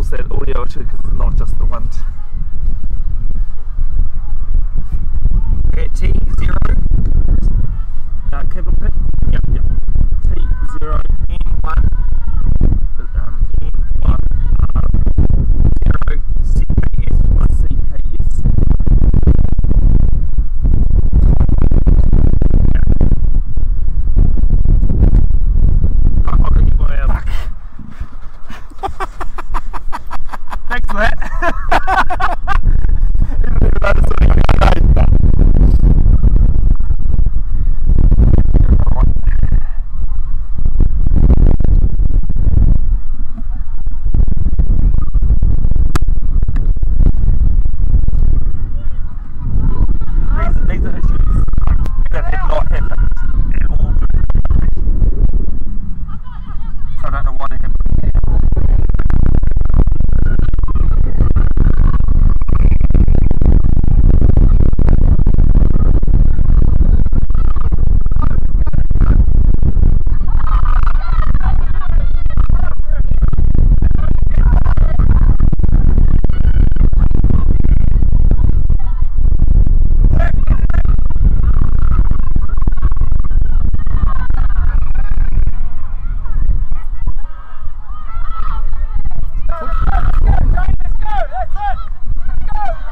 Speaker 2: cause that audio issue because it's not just the wind. T0. Capital T? Yep. T0 N1. N1 0 CKS 1 CKS. I'll get you by out. Thanks for that.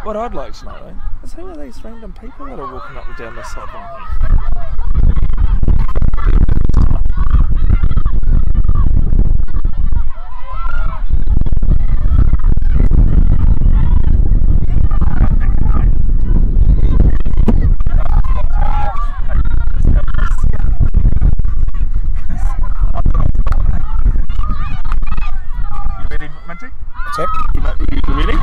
Speaker 2: What I'd like to know is who are these random people that are walking up and down this side here? You ready, Minty?
Speaker 1: What's that?
Speaker 2: You ready?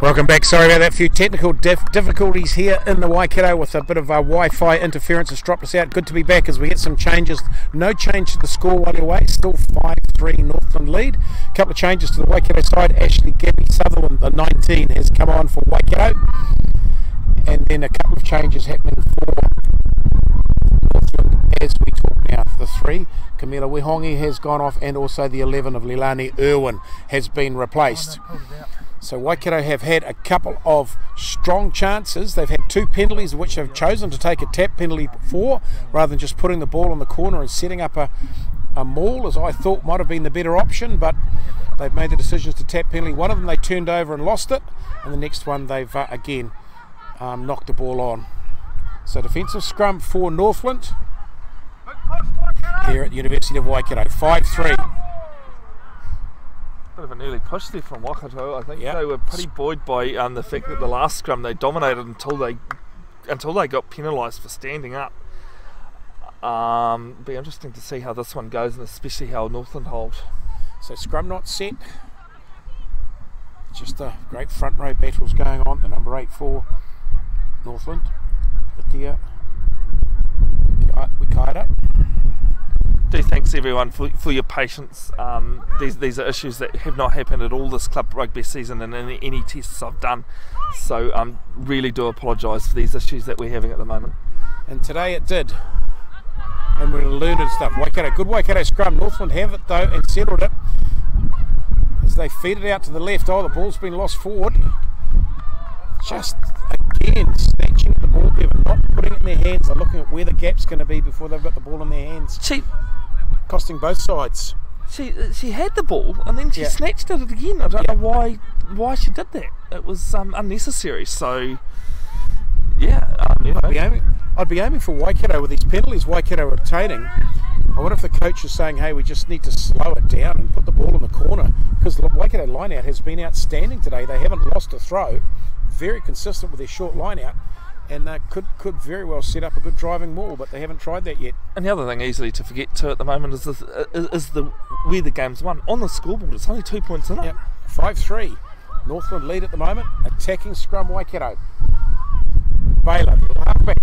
Speaker 1: Welcome back. Sorry about that. A few technical difficulties here in the Waikato with a bit of Wi-Fi interference. Has dropped us out. Good to be back as we get some changes. No change to the score while you're away. Still 5-3 Northland lead. A couple of changes to the Waikato side. Ashley Gabby Sutherland, the 19, has come on for Waikato. And then a couple of changes happening for Northland as we talk now. The 3, Camilla Wehongi has gone off, and also the 11 of Leilani Irwin has been replaced. So Waikato have had a couple of strong chances. They've had 2 penalties, which they've chosen to take a tap penalty for, rather than just putting the ball on the corner and setting up a maul, as I thought might have been the better option, but they've made the decisions to tap penalty. One of them they turned over and lost it, and the next one they've again knocked the ball on. So defensive scrum for Northland here at the University of Waikato, 5-3.
Speaker 2: Bit of an early push there from Waikato. I think they were pretty buoyed by the fact that the last scrum they dominated until they got penalised for standing up. Be interesting to see how this one goes, and especially how Northland hold.
Speaker 1: So scrum not set. Just a great front row battles going on. The number 8 for Northland, Vitia Waikato.
Speaker 2: Do thanks everyone for your patience. These are issues that have not happened at all this club rugby season and in any tests I've done. So really do apologise for these issues that we're having at the moment.
Speaker 1: And today it did. And we're learning stuff. Waikato, good Waikato scrum. Northland have it though and settled it. As they feed it out to the left. Oh, the ball's been lost forward. Just again snatching the ball, Bevin, not putting it in their hands. They're looking at where the gap's going to be before they've got the ball in their hands. Costing both sides.
Speaker 2: She had the ball and then she snatched it again. I don't know why she did that. It was unnecessary. So I'd be aiming for Waikato with these penalties. Waikato rotating. I wonder if the coach is saying, hey, we just need to slow it down and put the ball in the corner, because the Waikato line out has been outstanding today. They haven't lost a throw. Very consistent with their short line out, and could very well set up a good driving maul, but they haven't tried that yet. And the other thing easily to forget too at the moment is where the game's won. On the scoreboard, it's only 2 points in it.
Speaker 1: Yep, 5-3. Northland lead at the moment. Attacking scrum Waikato. Baylor, halfback.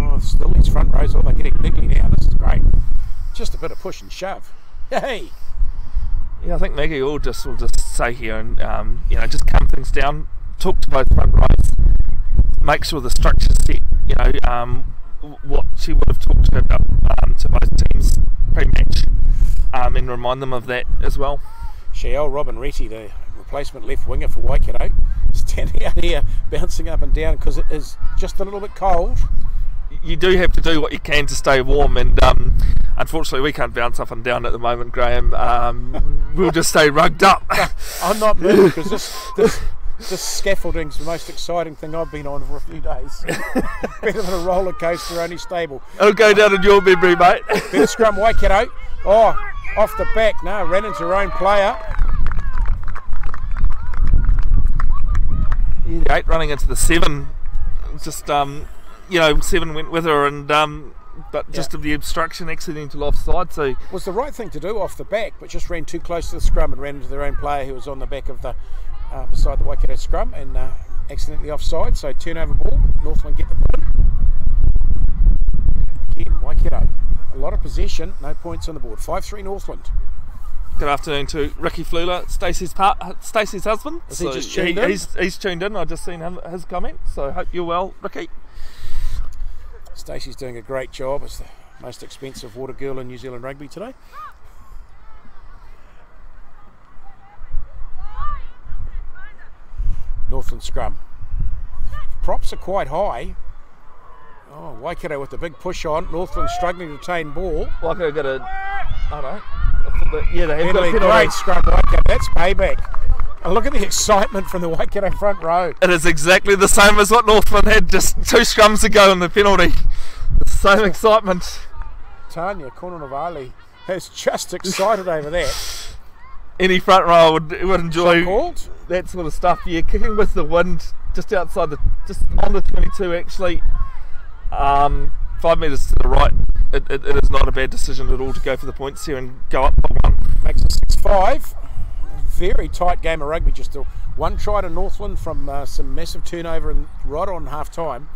Speaker 1: Oh, Oh, still these front rows, they're getting niggly now. This is great. Just a bit of push and shove. Hey!
Speaker 2: Yeah, I think Maggie will just stay here and just calm things down, talk to both front rows, make sure the structure's set, what she would have talked about to both teams pre-match, and remind them of that as well.
Speaker 1: Shiel Robin Retty, the replacement left winger for Waikato, standing out here bouncing up and down because it is just a little bit cold.
Speaker 2: You do have to do what you can to stay warm, and unfortunately we can't bounce up and down at the moment, Graeme. We'll just stay rugged up.
Speaker 1: I'm not moving because this scaffolding's the most exciting thing I've been on for a few days. Better than a roller coaster, only stable.
Speaker 2: It'll go down in your memory, mate.
Speaker 1: Better scrum Waikato. Oh, off the back. No, ran into her own player.
Speaker 2: Yeah, the 8 running into the 7. Just 7 went with her, and but just of the obstruction, accidental offside. So
Speaker 1: was the right thing to do off the back, but just ran too close to the scrum and ran into their own player who was on the back of the beside the Waikato scrum and accidentally offside. So turnover ball. Northland get the win. Again, Waikato. A lot of possession, no points on the board. 5-3 Northland.
Speaker 2: Good afternoon to Ricky Flula, Stacey's husband.
Speaker 1: Has he just tuned in?
Speaker 2: He's tuned in. I've just seen his comment. So hope you're well, Ricky.
Speaker 1: Stacey's doing a great job as the most expensive water girl in New Zealand rugby today. Northland scrum. Props are quite high. Oh, Waikato with the big push on. Northland struggling to retain ball.
Speaker 2: Waikato got a... I don't know. Yeah, they have got a penalty.
Speaker 1: Great scrum, Waikato. That's payback. And look at the excitement from the Waikato front row.
Speaker 2: It is exactly the same as what Northland had just 2 scrums ago in the penalty. The same excitement.
Speaker 1: Tanya Kornonavali is just excited over that.
Speaker 2: Any front row would enjoy
Speaker 1: called?
Speaker 2: That sort of stuff. Yeah, kicking with the wind just outside just on the 22 actually. 5 metres to the right. It is not a bad decision at all to go for the points here and go up by 1.
Speaker 1: Makes it 6-5. Very tight game of rugby. Just a 1 try to Northland from some massive turnover and right on half time,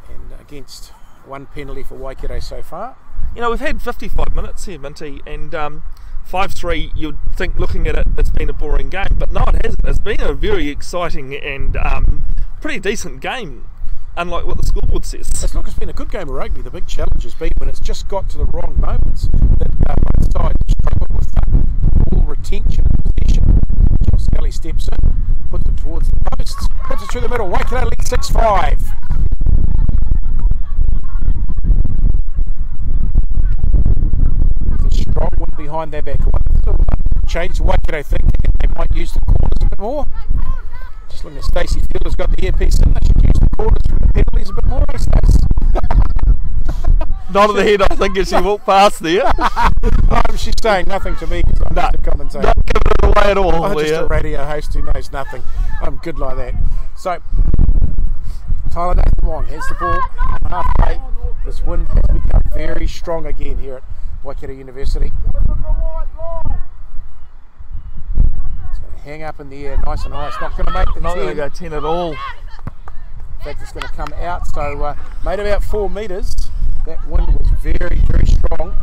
Speaker 1: and against 1 penalty for Waikato so far.
Speaker 2: We've had 55 minutes here, Minty, and 5-3. You'd think, looking at it, it's been a boring game, but no, it hasn't. It's been a very exciting and pretty decent game, unlike what the scoreboard says.
Speaker 1: It's not just been a good game of rugby. The big challenge has been when it's just got to the wrong moments that both sides struggle with ball retention and possession. Sally steps in, puts it towards the posts, puts it through the middle. Waikato lead 6-5. The strong one behind their back. Change the Waikato thing. They might use the corners a bit more. Just looking at Stacey Fielder's got the earpiece in. They should use the corners from the penalties a bit more, Stace.
Speaker 2: Nod of the head, I think, as she walked past there.
Speaker 1: She's saying nothing to me because I'm just a commentator.
Speaker 2: Not giving it away at all.
Speaker 1: I'm just a radio host who knows nothing. I'm good like that. So, Tyler Nathan Wong has the ball on halfway. This wind has become very strong again here at Waikato University. It's going to hang up in the air nice and high. It's not going to make the 10.
Speaker 2: Not going to go 10 at all.
Speaker 1: In fact, it's going to come out. So, made about 4 metres. That wind was very, very strong.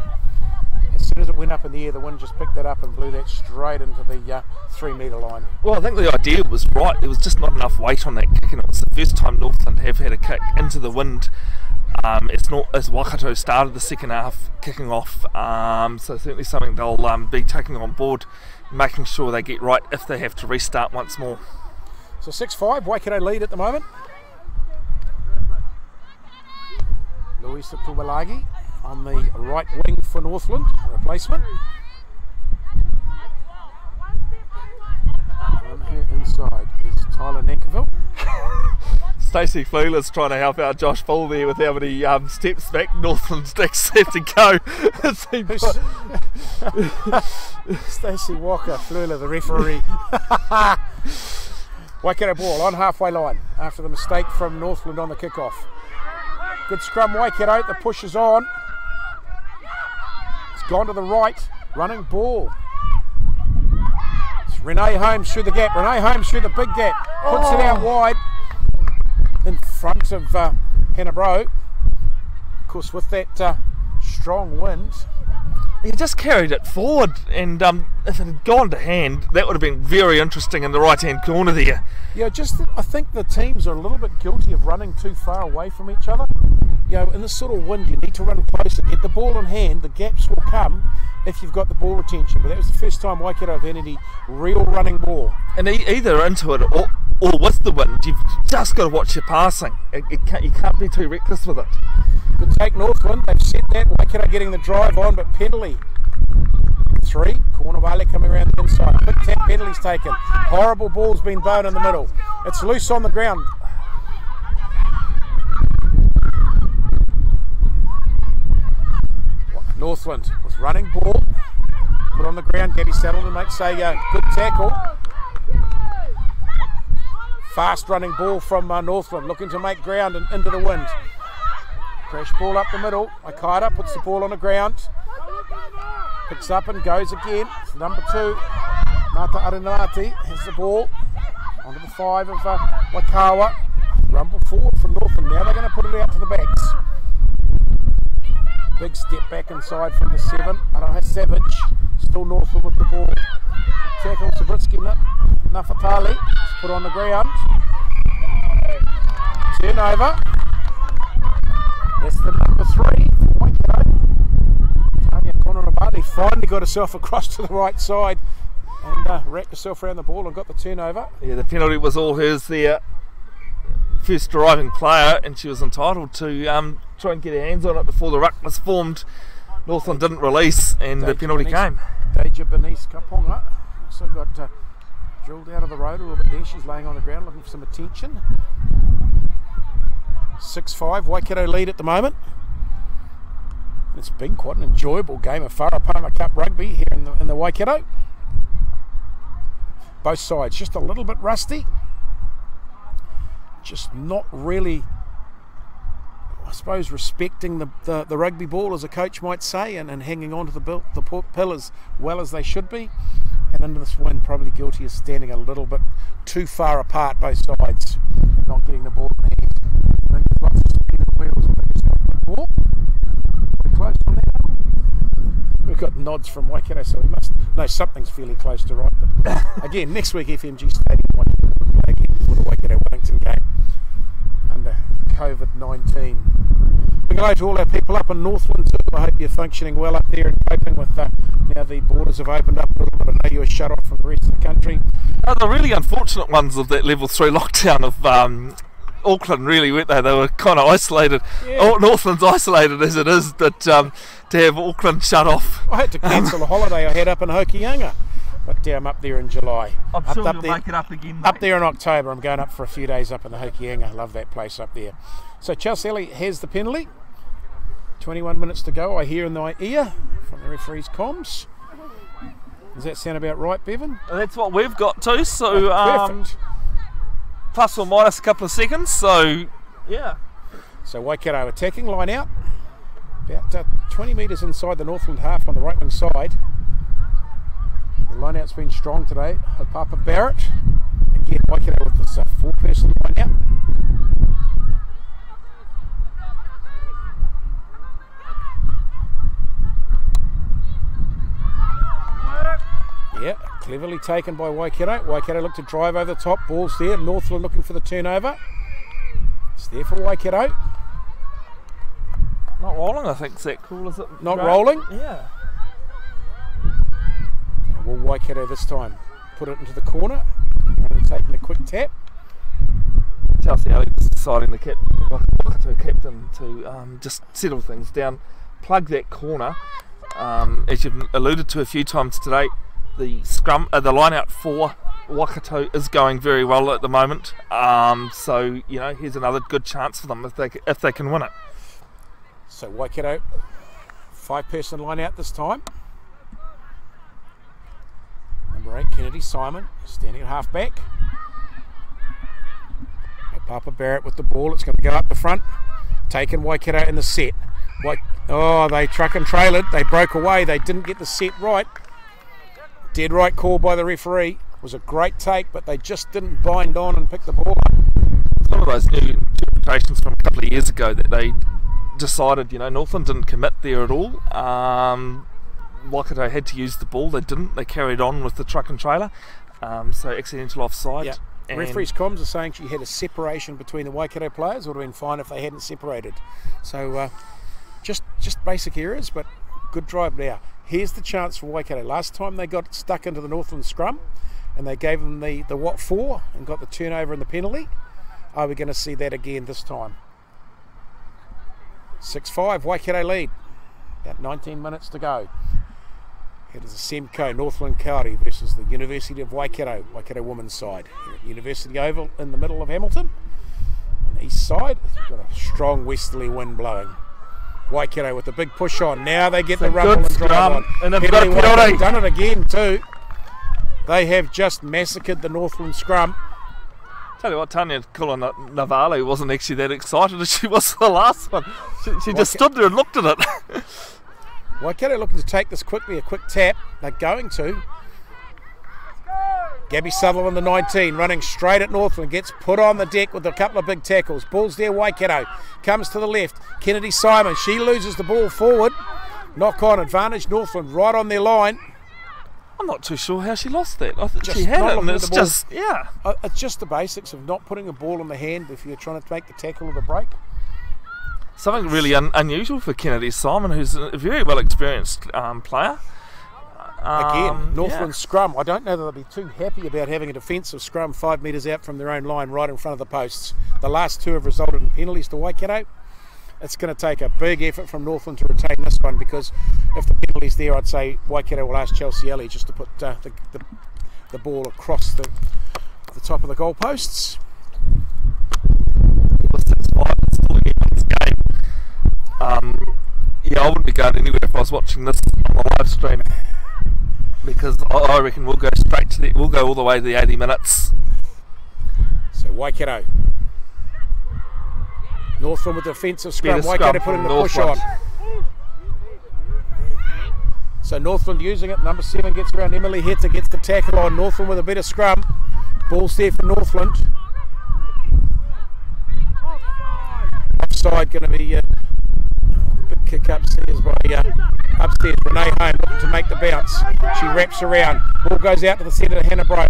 Speaker 1: As soon as it went up in the air, the wind just picked that up and blew that straight into the 3 metre line.
Speaker 2: Well, I think the idea was right. There was just not enough weight on that kick, and it was the first time Northland have had a kick into the wind. As Waikato started the second half kicking off, so certainly something they'll be taking on board, making sure they get right if they have to restart once more.
Speaker 1: So 6-5, Waikato lead at the moment. Louisa Tuwalagi on the right wing for Northland, replacement. On her inside is Tyler Nankerville.
Speaker 2: Stacey Flula's trying to help out Josh Full there with how many steps back Northland's next have to go.
Speaker 1: Stacey Walker, Flula the referee. Waikato ball on halfway line after the mistake from Northland on the kickoff. Good scrum Waikato, the push is on. It's gone to the right, running ball. It's Renee Holmes through the gap, Renee Holmes through the big gap, puts it out wide in front of Hannah Bro. Of course, with that strong wind,
Speaker 2: he just carried it forward, and if it had gone to hand, that would have been very interesting in the right-hand corner there.
Speaker 1: yeah, I think the teams are a little bit guilty of running too far away from each other. You know, in this sort of wind, you need to run closer. Get the ball in hand. The gaps will come if you've got the ball retention. But that was the first time Waikato have had any real running ball.
Speaker 2: And either into it or with the wind, you've just got to watch your passing. You can't be too reckless with it.
Speaker 1: Good take, Northland. They've set that. Waikato getting the drive on, but penalty. 3. Cornwale coming around the inside. Quick tap penalty's taken. Horrible ball's been thrown in the middle. It's loose on the ground. Northland with running ball. Put on the ground. Gabby Saddleton makes a good tackle. Fast running ball from Northland, looking to make ground and into the wind. Crash ball up the middle. Waikato puts the ball on the ground. Picks up and goes again. Number 2, Ngata Arinamati has the ball. Onto the 5 of Waikawa. Rumble forward from Northland. Now they're going to put it out to the backs. Big step back inside from the 7. Aroha Savage. Still Northland with the ball. Tackle Sabritsky Nafatali. Put on the ground. Turnover. That's the number 3 for Waikato. Tanya Kononabati finally got herself across to the right side and wrapped herself around the ball and got the turnover.
Speaker 2: Yeah, the penalty was all hers there. First arriving player, and she was entitled to try and get her hands on it before the ruck was formed. Northland didn't release, and the penalty came.
Speaker 1: Deja Bernice Kaponga also got drilled out of the road a little bit there. She's laying on the ground looking for some attention. 6-5, Waikato lead at the moment. It's been quite an enjoyable game of Farah Palmer Cup rugby here in the Waikato. Both sides just a little bit rusty. Just not really, I suppose, respecting the rugby ball, as a coach might say, and hanging on to the pillars well as they should be. And under this wind, probably guilty of standing a little bit too far apart, both sides, and not getting the ball in the hands. There's lots of speed and wheels, but just not put more. We're close on that one. We've got nods from Waikato, so we must know something's fairly close to right. But again, next week FMG Stadium, Waikato will play again for the Waikato Wellington game under COVID-19. Big hello to all our people up in Northland too. I hope you're functioning well up there and coping with now the borders have opened up a little bit. I know you were shut off from the rest of the country.
Speaker 2: The really unfortunate ones of that level 3 lockdown of Auckland, really, weren't they? They were kind of isolated. Yeah. Northland's isolated as it is, but to have Auckland shut off.
Speaker 1: I had to cancel a holiday I had up in Hokianga, but I'm up there in July.
Speaker 2: I'm sure you'll make it up again, mate.
Speaker 1: Up there in October. I'm going up for a few days up in the Hokianga. I love that place up there. So Chelsea Ellie has the penalty. 21 minutes to go, I hear in my ear from the referee's comms. Does that sound about right, Bevin?
Speaker 2: That's what we've got too, so
Speaker 1: perfect.
Speaker 2: Plus or minus a couple of seconds, so yeah.
Speaker 1: So Waikato attacking, line out. About 20 metres inside the Northland half on the right wing side. The line out's been strong today. Papa Barrett. Again, Waikato with this 4-person line out. Yeah, cleverly taken by Waikato. Waikato look to drive over the top. Ball's there. Northland looking for the turnover. It's there for Waikato.
Speaker 2: Not rolling, I think, is that cool, is it?
Speaker 1: Not rolling?
Speaker 2: Yeah.
Speaker 1: Well, Waikato this time put it into the corner. Taking a quick tap.
Speaker 2: Chelsea Ellie was deciding the captain to just settle things down, plug that corner. As you've alluded to a few times today, the scrum, the line out for Waikato is going very well at the moment. So you know, here's another good chance for them if they can win it.
Speaker 1: So Waikato, 5-person line out this time. Number 8, Kennedy Simon, standing at half back. Papa Barrett with the ball. It's going to go up the front. Taken Waikato in the set. They truck and trailered. They broke away. They didn't get the set right. Dead right call by the referee. It was a great take, but they just didn't bind on and pick the ball up.
Speaker 2: Some of those new interpretations from a couple of years ago that they decided, you know, Northland didn't commit there at all. Waikato had to use the ball. They didn't. They carried on with the truck and trailer. So accidental offside.
Speaker 1: Yeah. Referee's comms are saying she had a separation between the Waikato players. It would have been fine if they hadn't separated. So just basic errors, but good drive now. Here's the chance for Waikato. Last time they got stuck into the Northland scrum and they gave them the what for and got the turnover and the penalty. Are we going to see that again this time? 6-5, Waikato lead. About 19 minutes to go. It is a Semco, Northland Kauri versus the University of Waikato, Waikato women's side. Here at University Oval in the middle of Hamilton. On the east side, it's got a strong westerly wind blowing. Waikato with the big push on. Now they get the rumble and drive on.
Speaker 2: And they've got a penalty.
Speaker 1: Done it again too. They have just massacred the Northland scrum.
Speaker 2: Tell you what, Tanya Navale wasn't actually that excited as she was the last one. She just stood there and looked at it.
Speaker 1: Waikato looking to take this quickly, a quick tap. They're going to. Gabby Sutherland, the 19, running straight at Northland, gets put on the deck with a couple of big tackles. Ball's there, Waikato. Comes to the left. Kennedy Simon, she loses the ball forward. Knock on advantage, Northland right on their line.
Speaker 2: I'm not too sure how she lost that. I think
Speaker 1: Just
Speaker 2: she had
Speaker 1: not
Speaker 2: it, and
Speaker 1: looking at
Speaker 2: it's
Speaker 1: the ball.
Speaker 2: just, yeah.
Speaker 1: It's just the basics of not putting a ball in the hand if you're trying to make the tackle or the break.
Speaker 2: Something really unusual for Kennedy Simon, who's a very well experienced player.
Speaker 1: Again, Northland scrum. I don't know that they'll be too happy about having a defensive scrum 5 metres out from their own line right in front of the posts. The last two have resulted in penalties to Waikato. It's going to take a big effort from Northland to retain this one, because if the penalty's there, I'd say Waikato will ask Chelsea Alley just to put the ball across the top of the goalposts.
Speaker 2: Well, 6-5, it's still a game. Yeah, I wouldn't be going anywhere if I was watching this on the live stream, because I reckon we'll go straight to we'll go all the way to the 80 minutes.
Speaker 1: So Waikato, Northland with the defensive scrum. Waikato putting the push on. So Northland using it. Number 7 gets around. Emily Heta gets the tackle on. Northland with a better scrum. Ball's there for Northland. Offside going to be. Big kick upstairs by Renee Home looking to make the bounce. She wraps around. Ball goes out to the centre to Hannah Bro.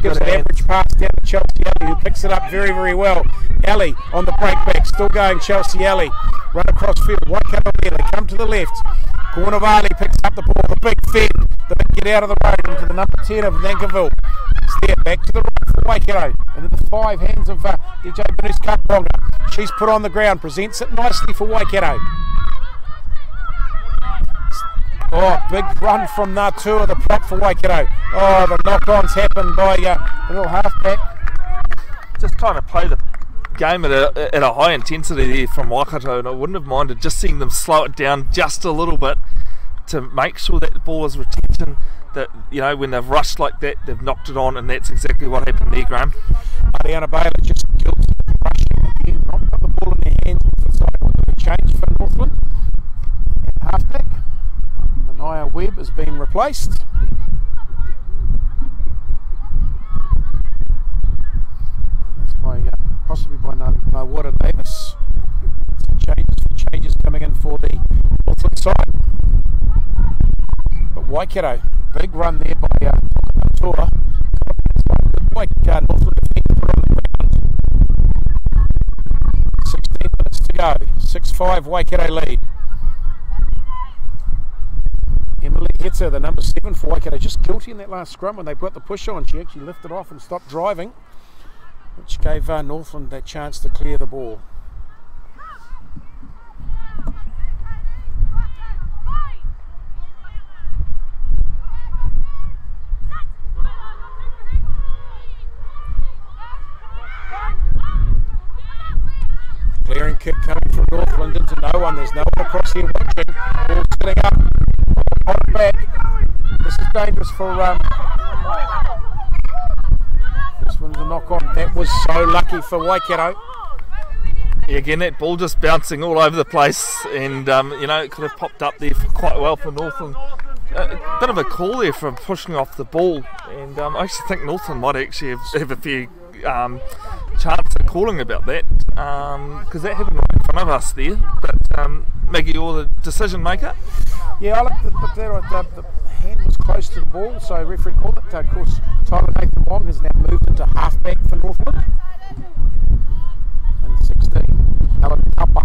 Speaker 1: Gives an average pass down to Chelsea Alley, who picks it up very, very well. Alley on the breakback, still going. Chelsea Alley run across field. Waikato there, they come to the left. Cornavali picks up the ball. The big fend. The big get out of the road into the number 10 of Nankiville. It's there, back to the right for Waikato. And then the 5 hands of DJ Benus Kaponga. She's put on the ground, presents it nicely for Waikato. Oh, big run from Natua, the prop for Waikato. Oh, the knock-ons happened by the little halfback.
Speaker 2: Just trying to play the game at a high intensity there from Waikato, and I wouldn't have minded just seeing them slow it down just a little bit to make sure that the ball is retention. That, you know, when they've rushed like that, they've knocked it on, and that's exactly what happened there, Graeme.
Speaker 1: Ariana Baylor just guilty of rushing again, not got the ball in their hands and decided what to change for Northland. At halfback, Naya Webb has been replaced. That's by possibly by Nawara Davis. Changes coming in for the Northland side. But Waikato, big run there by Natua. Northland defence put on the ground. 16 minutes to go. 6-5 Waikato lead. Emily Heta, the number 7 for Waikato, just guilty in that last scrum when they put the push on. She actually lifted off and stopped driving, which gave Northland that chance to clear the ball. Clearing kick coming from Northland into no one. There's no one across here watching. Ball sitting up. On it back. This is dangerous for this one's a knock on. That was so lucky for Waikato.
Speaker 2: Yeah, again, that ball just bouncing all over the place, and you know, it could have popped up there quite well for Northland. A bit of a call there for pushing off the ball, and I actually think Northland might actually have a few chance of calling about that, because that happened right in front of us there. But Maggie, you're the decision maker.
Speaker 1: Yeah, I looked at that. The hand was close to the ball, so referee called it. Of course, Tyler Nathan Wong has now moved into halfback for Northland. And 16, Alan Kappa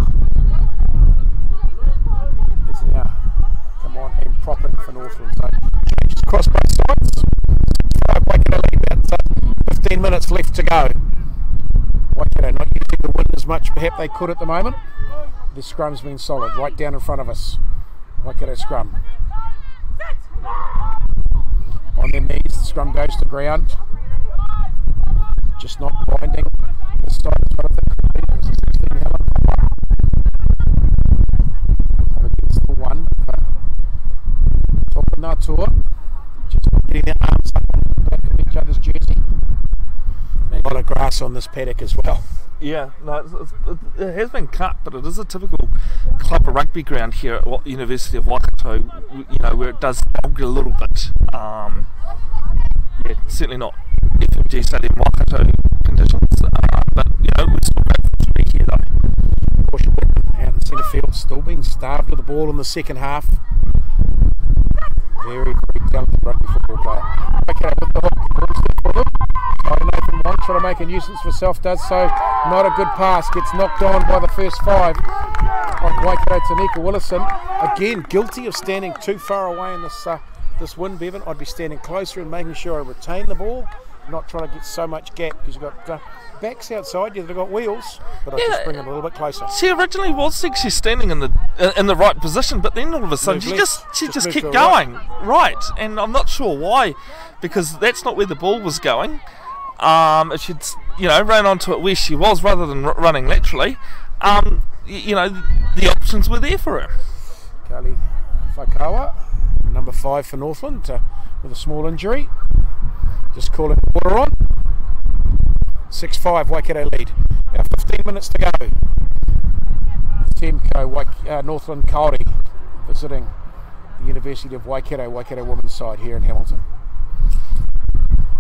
Speaker 1: is now come on and propping for Northland. So changes across both sides. 5 Waikato lead, about 15 minutes left to go. Waikato not using the wind as much perhaps they could at the moment. The scrum's been solid, right down in front of us. Waikato scrum. On their knees, the scrum goes to ground. Just not binding this side as well. It's 16 Helen Popper. Up against the one for Topanatua. Just not getting their arms up on the back of each other's jersey. A lot of grass on this paddock as well.
Speaker 2: Yeah, no, it has been cut, but it is a typical club of rugby ground here at University of Waikato, you know, where it does bog a little bit. Yeah, certainly not FMG Stadium Waikato conditions, but, you know, we're still grateful to be here though.
Speaker 1: Portia Whitman out in centre field, still being starved with the ball in the second half. Very, very talented rugby football player. Okay, with the hook, Nathan Wong trying to make a nuisance for self, does so. Not a good pass, gets knocked on by the first 5. Like Waikato Tanika Willison, again guilty of standing too far away in this wind, Bevin. I'd be standing closer and making sure I retain the ball, not trying to get so much gap, because you've got backs outside you that have got wheels, but I just bring it a little bit closer.
Speaker 2: She originally was actually standing in the right position, but then all of a sudden she just kept going right, and I'm not sure why, because that's not where the ball was going. If she'd, you know, ran onto it where she was rather than running laterally, you know, the options were there for her.
Speaker 1: Kali Whakawa, number 5 for Northland, with a small injury. Just calling water on. 6-5 Waikato lead. Now 15 minutes to go. Temco Northland Kāori visiting the University of Waikato women's side here in Hamilton.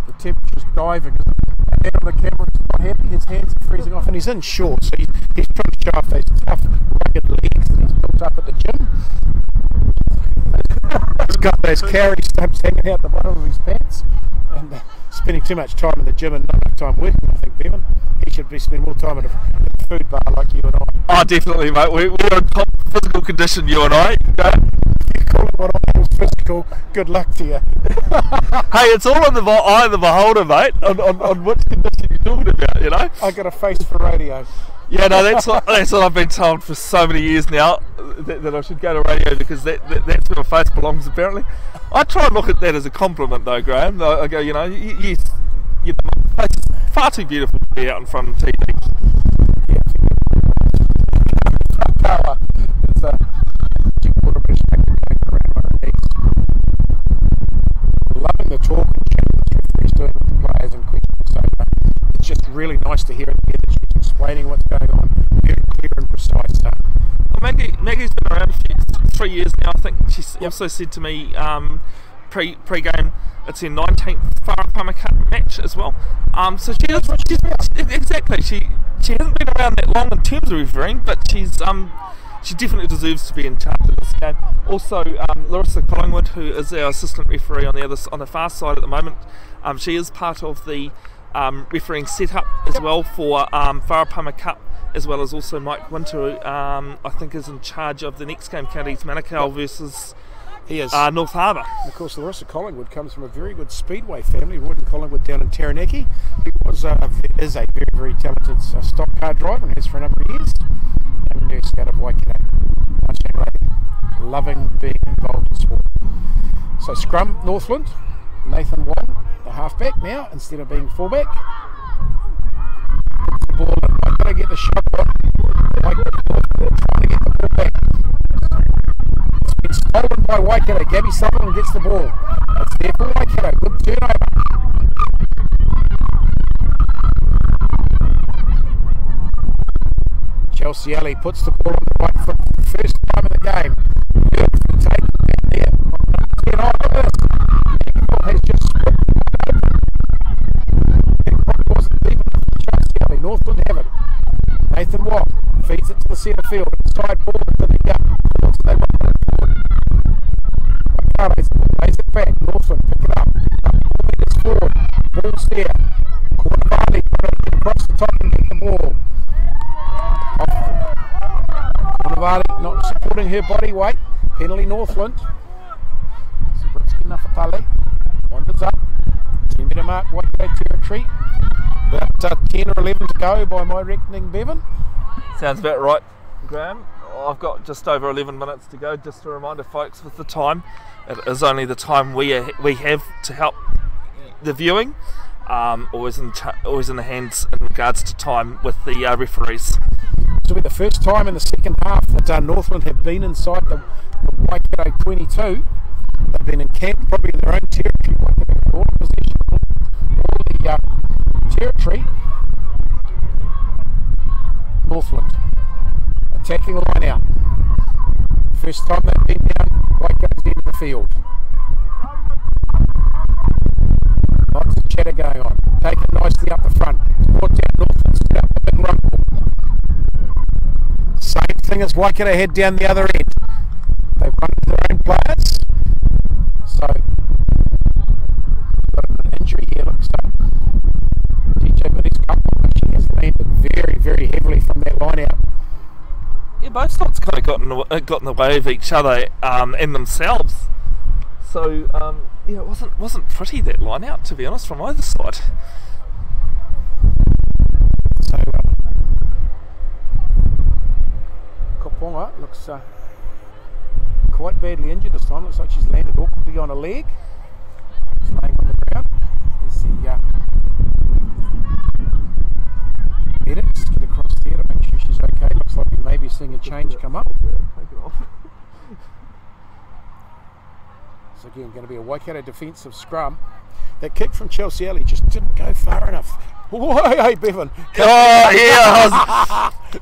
Speaker 1: The temperature's diving. The man on the camera is not happy. His hands are freezing off, and he's in shorts, so he's trying to show off those tough, rugged legs that he's built up at the gym. He's got those carry stumps hanging out the bottom of his pants, and spending too much time in the gym and not enough time working. I think Bevin, he should be spending more time at a food bar like you and I.
Speaker 2: Oh, definitely, mate. We're in top physical condition, you and I.
Speaker 1: You call it what I call physical. Good luck to you.
Speaker 2: Hey, it's all in the eye of the beholder, mate, on which condition you're talking about, you know?
Speaker 1: I got a face for radio.
Speaker 2: Yeah, no, that's what I've been told for so many years now, that I should go to radio because that's where my face belongs, apparently. I try and look at that as a compliment, though, Graeme. I go, you know, yes, you know, my face is far too beautiful to be out in front of TV.
Speaker 1: Yeah, it's a loving the talk and chat that referee's doing with the players in question. So it's just really nice to hear it here that she's explaining what's going on, very clear and precise.
Speaker 2: Well, Maggie's been around 3 years now. I think she's also said to me pre-game it's her 19th Farah Cup match as well. So exactly. She hasn't been around that long in terms of refereeing, but she definitely deserves to be in charge of this game. Also, Larissa Collingwood, who is our assistant referee on the far side at the moment, she is part of the refereeing setup as well for Farah Cup, as well as also Mike Winter, who I think is in charge of the next game, Counties Manukau versus North Harbour.
Speaker 1: And of course, Larissa Collingwood comes from a very good speedway family. Royden Collingwood down in Taranaki. He is a very, very talented stock car driver and has for a number of years. Young nurse out of Waikato. Nice young lady. Loving being involved in sport. So scrum, Northland. Nathan Wong, the halfback now, instead of being fullback. The ball in. I've got to get the shot on. Trying to get the ball back. It's been stolen by Waikato. Gabby Sutherland gets the ball. It's there for Waikato. Good turnover. Chelsea Alley puts the ball on the right foot for the first time in the game. Beautifully taken down there. 10 on has just scored. It wasn't deep enough for Chelsea Alley. Northland have it. Nathan Wong feeds it to the centre field. Inside ball to her body weight. Penalty Northland. Sabritsky Nafapale wanders up. 10 metre mark, Waikato territory. About 10 or 11 to go by my reckoning, Bevin.
Speaker 2: Sounds about right, Graeme. I've got just over 11 minutes to go. Just a reminder, folks, with the time, it is only the time we have to help the viewing. Always in the hands in regards to time with the referees.
Speaker 1: This will be the first time in the second half that Northland have been inside the Waikato 22. They've been encamped probably in their own territory. Waikato got all the possession, all the territory. Northland attacking the line out. First time they've been down Waikato's end of the field. Lots of chatter going on. Taken nicely up the front. Brought down Northland, set up a big rumble. Same thing as Waikato had down the other end. They've run into their own players. So, got an injury here, looks like. DJ Minnie's couple actually has landed very, very heavily from that line out.
Speaker 2: Yeah, both sides kind of got in the way of each other and themselves. So, yeah, it wasn't pretty, that line out, to be honest, from either side.
Speaker 1: So, Koponga looks quite badly injured this time. Looks like she's landed awkwardly on a leg. She's laying on the ground. There's the medics get across there to make sure she's okay. Looks like we may be seeing a change come up. So again, going to be a Waikato defensive scrum. That kick from Chelsea Alley just didn't go far enough. Whoa, hey Bevin.
Speaker 2: Oh yeah,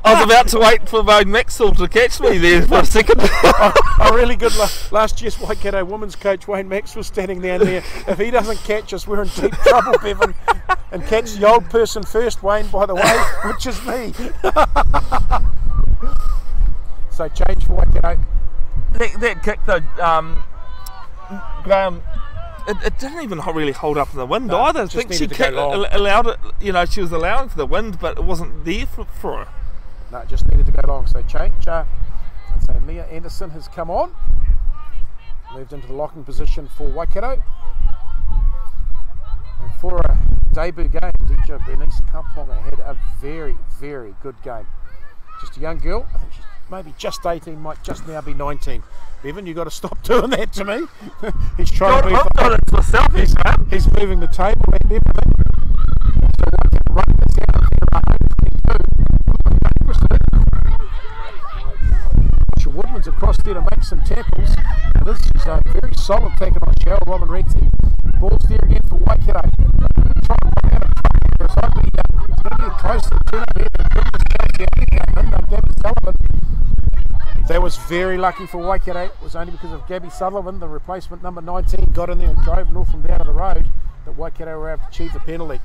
Speaker 2: I was about to wait for Wayne Maxwell to catch me there for a second.
Speaker 1: A really good last year's Waikato women's coach Wayne Maxwell standing down there. If he doesn't catch us, we're in deep trouble, Bevin. And catch the old person first, Wayne, by the way, which is me. So change for Waikato.
Speaker 2: That kick though, Graeme, it didn't even really hold up in the wind either. I think she allowed it, you know, she was allowing for the wind, but it wasn't there for her.
Speaker 1: No, it just needed to go long. So change. So Mia Anderson has come on. Moved into the locking position for Waikato. And for a debut game, DJ Bernice Kamponga had a very, very good game. Just a young girl. I think she's maybe just 18, might just now be 19. Bevin, you got to stop doing that to me. He's trying to move. He's moving the table and everything. So Waikato running this out there. Woodman's across there to make some tackles. Now this is a very solid tackle on Cheryl Robin Renzi. Ball's there again for Waikato. Try and run out of trouble. It's going to be close to the turn up here. Gabby Sullivan. That was very lucky for Waikato. It was only because of Gabby Sullivan, the replacement number 19, got in there and drove Northland down to the road that Waikato were able to achieve the penalty.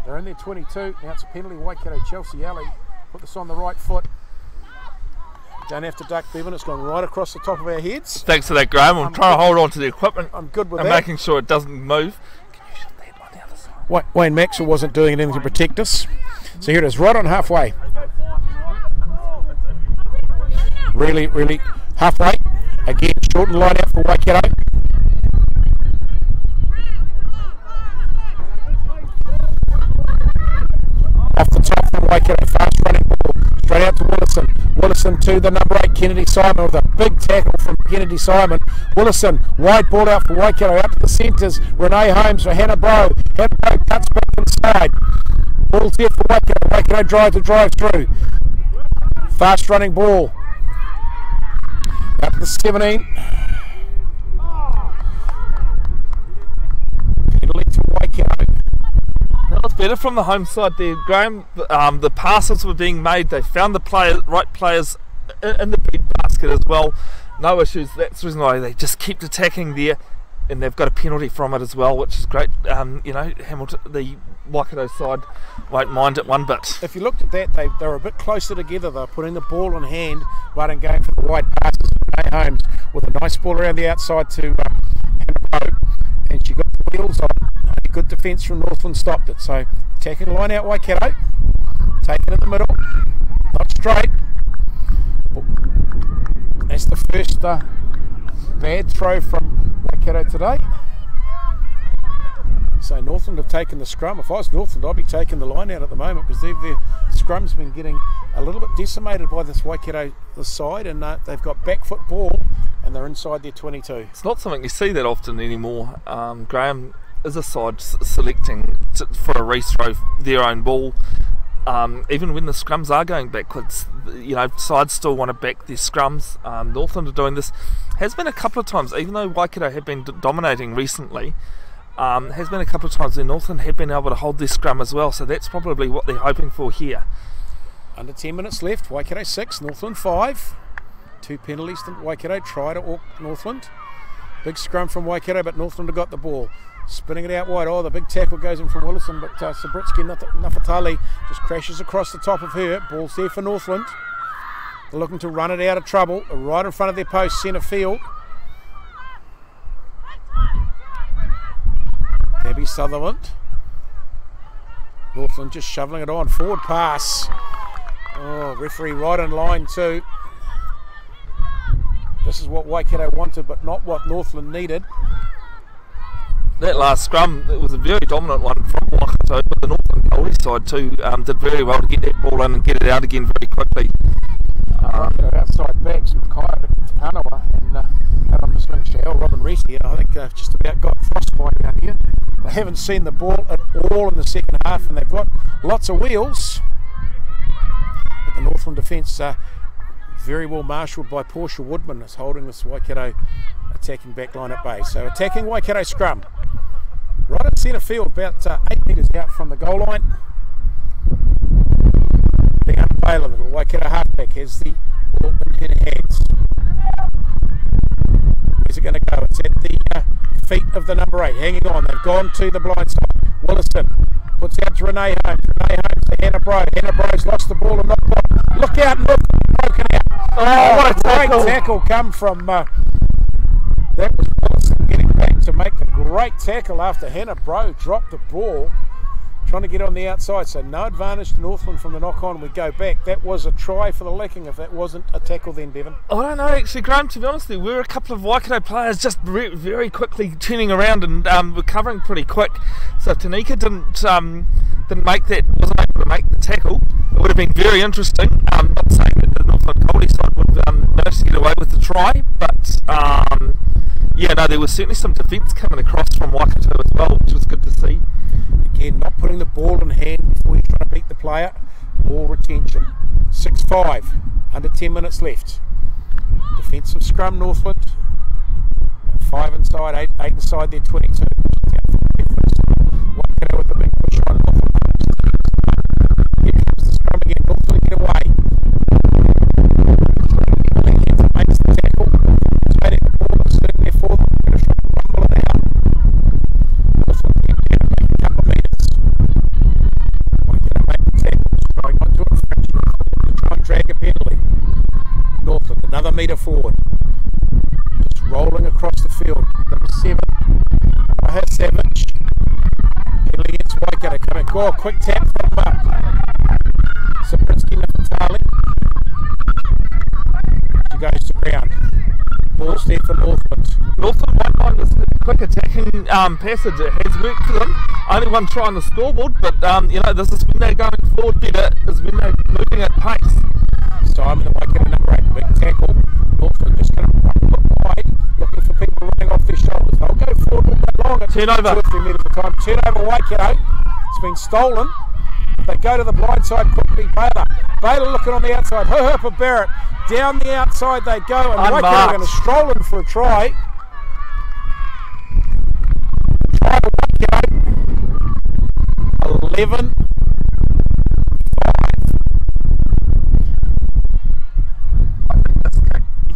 Speaker 1: They're in there 22. Now it's a penalty. Waikato, Chelsea Alley. Put this on the right foot. Don't have to duck, Bevin. It's gone right across the top of our heads.
Speaker 2: Thanks for that, Graeme. I'm trying to hold on to the equipment.
Speaker 1: I'm good with
Speaker 2: and
Speaker 1: that.
Speaker 2: Making sure it doesn't move. Can you shift that on the other side?
Speaker 1: Wayne Maxwell wasn't doing anything to protect us. So here it is, right on halfway. Really, really halfway. Again, shortened line out for Waikato. Off the top from Waikato, fast running ball. Straight out to Willison. Willison to the number 8, Kennedy Simon, with a big tackle from Kennedy Simon. Willison, wide ball out for Waikato, out to the centres. Renee Holmes for Hannah Bro. Hannah Bro cuts back inside. Ball's there for Waikato. Waikato drive through. Fast running ball. Out to the 17. Penalty to Waikato.
Speaker 2: That was better from the home side there, Graeme. The passes were being made. They found the right players in the big basket as well. No issues. That's the reason why they just kept attacking there, and they've got a penalty from it as well, which is great. You know, Hamilton, the Waikato side won't mind it one bit.
Speaker 1: If you looked at that, they were a bit closer together. They were putting the ball in hand rather than going for the wide passes. Renee Holmes with a nice ball around the outside to Hannah Bro, and she got the wheels on. Only good defence from Northland stopped it. So attacking line out Waikato, taking it in the middle, not straight, That's the first bad throw from Waikato today. So Northland have taken the scrum. If I was Northland, I'd be taking the line out at the moment, because their scrum's been getting a little bit decimated by this Waikato side, and they've got back foot ball and they're inside their 22.
Speaker 2: It's not something you see that often anymore. Graeme is a side selecting for a rethrow their own ball. Even when the scrums are going backwards, you know, sides still want to back their scrums. Northland are doing this. Has been a couple of times, even though Waikato have been dominating recently, has been a couple of times where Northland have been able to hold their scrum as well, so that's probably what they're hoping for here.
Speaker 1: Under 10 minutes left, Waikato 6, Northland 5. 2 penalties to Waikato, try to Northland. Big scrum from Waikato, but Northland have got the ball. Spinning it out wide. Oh, the big tackle goes in from Willison, but Sabritsky Nafatali just crashes across the top of her. Ball's there for Northland. They're looking to run it out of trouble, right in front of their post, centre field. Debbie Sutherland. Northland just shoveling it on. Forward pass. Oh, referee right in line too. This is what Waikato wanted, but not what Northland needed.
Speaker 2: That last scrum, it was a very dominant one from Waikato, but the Northland goalie side too did very well to get that ball in and get it out again very quickly.
Speaker 1: Outside backs and Kaya to Kanawa and out on the swing shower, Robin Reese here. I think they've just about got frostbite down here. They haven't seen the ball at all in the second half, and they've got lots of wheels. But the Northland defence very well marshalled by Portia Woodman is holding this Waikato attacking back line at bay. So attacking Waikato scrum. Right at centre field, about 8 metres out from the goal line. Being unavailable, the Waikato halfback has the ball in her hands. Where's it going to go? It's at the feet of the number 8, hanging on. They've gone to the blind side. Willison puts out to Renee Holmes. Renee Holmes to Hannah Bro. Hannah Bro's lost the ball and not ball. Look out, look, broken out.
Speaker 2: Oh, what a tackle!
Speaker 1: Great tackle come from that was Willison getting back to make a great tackle after Hannah Bro dropped the ball, trying to get on the outside. So no advantage to Northland from the knock on. We go back. That was a try for the Licking if that wasn't a tackle then, Bevin.
Speaker 2: I don't know, actually, Graeme, to be honest, there were a couple of Waikato players just very quickly turning around and recovering pretty quick. So if Tanika didn't make that, wasn't able to make the tackle, it would have been very interesting. I'm not saying that the Northland goalie side would have managed to get away with the try, but yeah, no, there was certainly some defence coming across from Waikato as well, which was good to see.
Speaker 1: Again, not putting the ball in hand before you're trying to beat the player. Ball retention. 6-5. Under 10 minutes left. Defensive scrum, Northland. 5 inside, 8 inside their 22. Waikato with the big push on Northland. Here comes the scrum again. Northland get away. Makes the tackle. Turning the ball and sitting there for them. Going to try and rumble it out. Northland get down, make a couple of metres. Waikato make the tackle. Trying not to infraction. To try and drag a penalty. Northland another metre forward. Just rolling across the field. Number 7. Savage. Penalty against Waikato. Coming. Go. Quick tap from Sabritsky Nafatali. She goes to ground. Ball's there for Northland.
Speaker 2: Northland won't mind this quick attacking passage. It has worked for them. Only one try on the scoreboard, but you know, this is when they're going forward better, is when they're moving at pace.
Speaker 1: Simon the Waikato number 8. Big tackle. Northland just going to run wide, looking for people running off their shoulders. They'll go forward all day long.
Speaker 2: Turnover.
Speaker 1: 2 or 3 metres at a time. Turnover Waikato. It's been stolen. They go to the blind side quickly. Baylor looking on the outside. For Barrett. Down the outside they go, and Waikato are going to stroll in for a try. Try to Waikato. 11.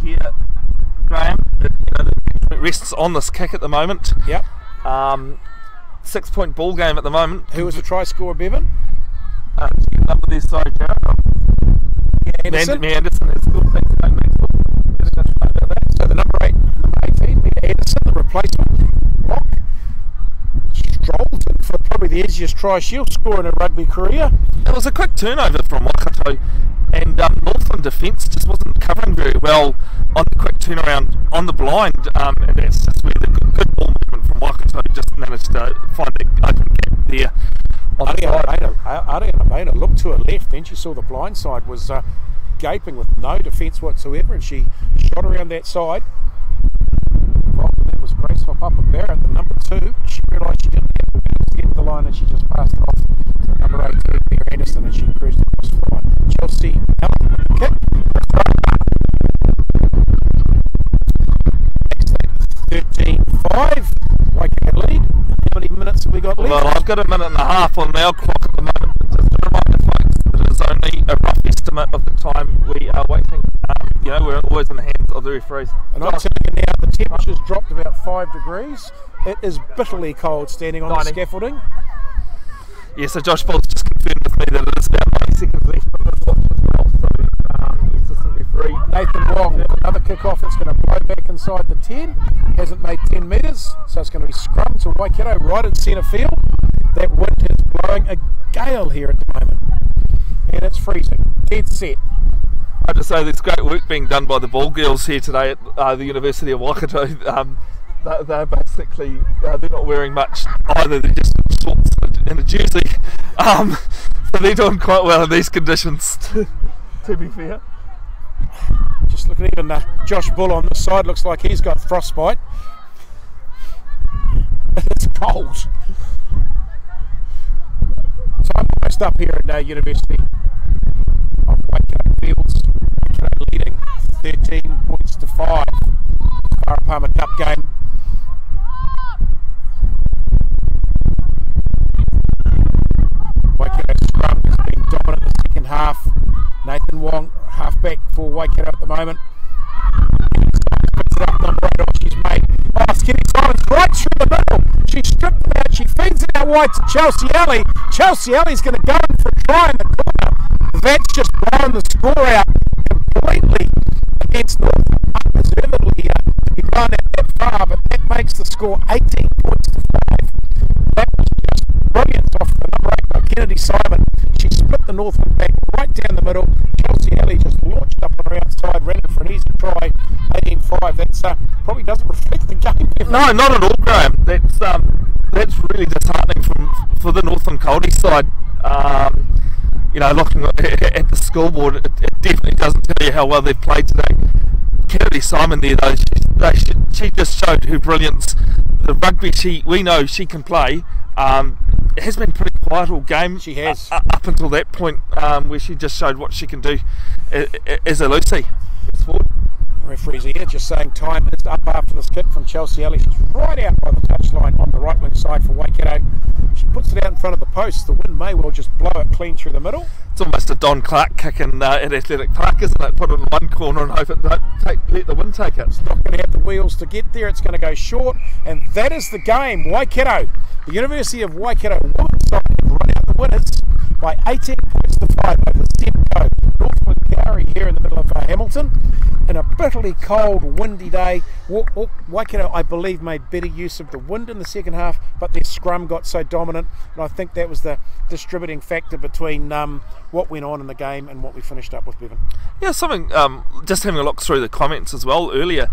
Speaker 2: Here, Graeme, the rests on this kick at the moment.
Speaker 1: Yep.
Speaker 2: 6-point ball game at the moment.
Speaker 1: Who was the try scorer, Bevin?
Speaker 2: Number there, sorry, Jared.
Speaker 1: Anderson.
Speaker 2: Anderson has scored.
Speaker 1: So the number 8, number 18, Anderson, the replacement. Rock strolls in for probably the easiest try she'll score in her rugby career.
Speaker 2: It was a quick turnover from Waikato. and Northland defence just wasn't covering very well on the quick turnaround on the blind, and that's just where the good ball movement from Waikato just managed to find the open gap there on the side.
Speaker 1: Ariana Bader looked to her left, then she saw the blind side was gaping with no defence whatsoever, and she shot around that side. That was Grace for Papa Barrett, the number 2. She realised she didn't have the wheels to get the line, and she just passed it off to the number 18, Mary Anderson, and she cruised across the line. Chelsea Allen with the kick. Next 13-5. Waikato lead. How many minutes have we got left?
Speaker 2: Well, I've got a minute and a half on our clock at the moment. Just a reminder, folks, that it is only a rough estimate of the time we are waiting. You know, we're always in the hands of the referees.
Speaker 1: And I'm telling you now, the temperature's dropped about 5 degrees. It is bitterly cold standing on the scaffolding.
Speaker 2: Yeah, so Josh Ball's just confirmed with me that it is about 90 seconds left from this watch as well. So, assistant referee
Speaker 1: Nathan Wong, another kick-off. It's going to blow back inside the 10. Hasn't made 10 metres, so it's going to be scrum to Waikato right in centre field. That wind is blowing a gale here at the moment. And it's freezing. Dead set.
Speaker 2: I just say there's great work being done by the ball girls here today at the University of Waikato. They're basically, they're not wearing much either, they're just in shorts and a jersey. So they're doing quite well in these conditions, to be fair.
Speaker 1: Just looking at even Josh Bull on this side, looks like he's got frostbite. It's cold. So I'm almost up here at University of Waikato Fields. Waikato leading 13 points to 5. Farah Palmer Cup game. Waikato scrum has been dominant in the second half. Nathan Wong, halfback for Waikato at the moment. Puts it up, number 8. Oh, she's made. Oh, Skinny Simon's right through the middle. She stripped it out. She feeds it out wide to Chelsea Alley. Chelsea Alley's going to go in for a try in the corner. That's just blown the score out completely against Northland. Undeservedly to be blown out that far, but that makes the score 18 points to 5. That was just brilliant off the number 8 by Kennedy Simon. She split the Northland back right down the middle. Chelsea Alley just launched up on her outside, ran it for an easy try. 18-5. That's probably doesn't reflect the game.
Speaker 2: No, not at all, Graham. That's really disheartening for the Northland Coldie side. You know, looking at the scoreboard, it definitely doesn't tell you how well they've played today. Kennedy Simon there, though, she just showed her brilliance. The rugby we know she can play. It has been pretty quiet all game.
Speaker 1: She has.
Speaker 2: Up until that point where she just showed what she can do as a Lucy. It's forward.
Speaker 1: Referee's here just saying time is up after this kick from Chelsea Alley. She's right out by the touchline on the right wing side for Waikato. She puts it out in front of the post. The wind may well just blow it clean through the middle.
Speaker 2: It's almost a Don Clark kick in at Athletic Park, isn't it? Put it in one corner and hope it don't let the wind take it.
Speaker 1: It's not going to have the wheels to get there. It's going to go short, and that is the game. Waikato, the University of Waikato women's side have run out the winners by 18 points to 5 over Simcoe. Northland Gowrie here in the middle of Hamilton. In a bitterly cold, windy day, Waikato, I believe, made better use of the wind in the second half, but their scrum got so dominant, and I think that was the distributing factor between what went on in the game and what we finished up with, Bevin.
Speaker 2: Yeah, something, just having a look through the comments as well earlier,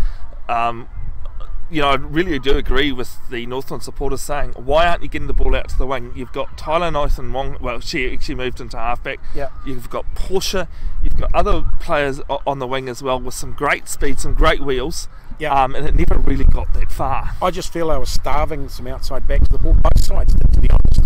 Speaker 2: you know, I really do agree with the Northland supporters saying, why aren't you getting the ball out to the wing? You've got Tyler Nathan Wong, well, she actually moved into halfback.
Speaker 1: Yeah.
Speaker 2: You've got Portia, you've got other players on the wing as well with some great speed, some great wheels.
Speaker 1: Yeah.
Speaker 2: And it never really got that far.
Speaker 1: I just feel they were starving some outside backs to the ball, both sides, to be honest.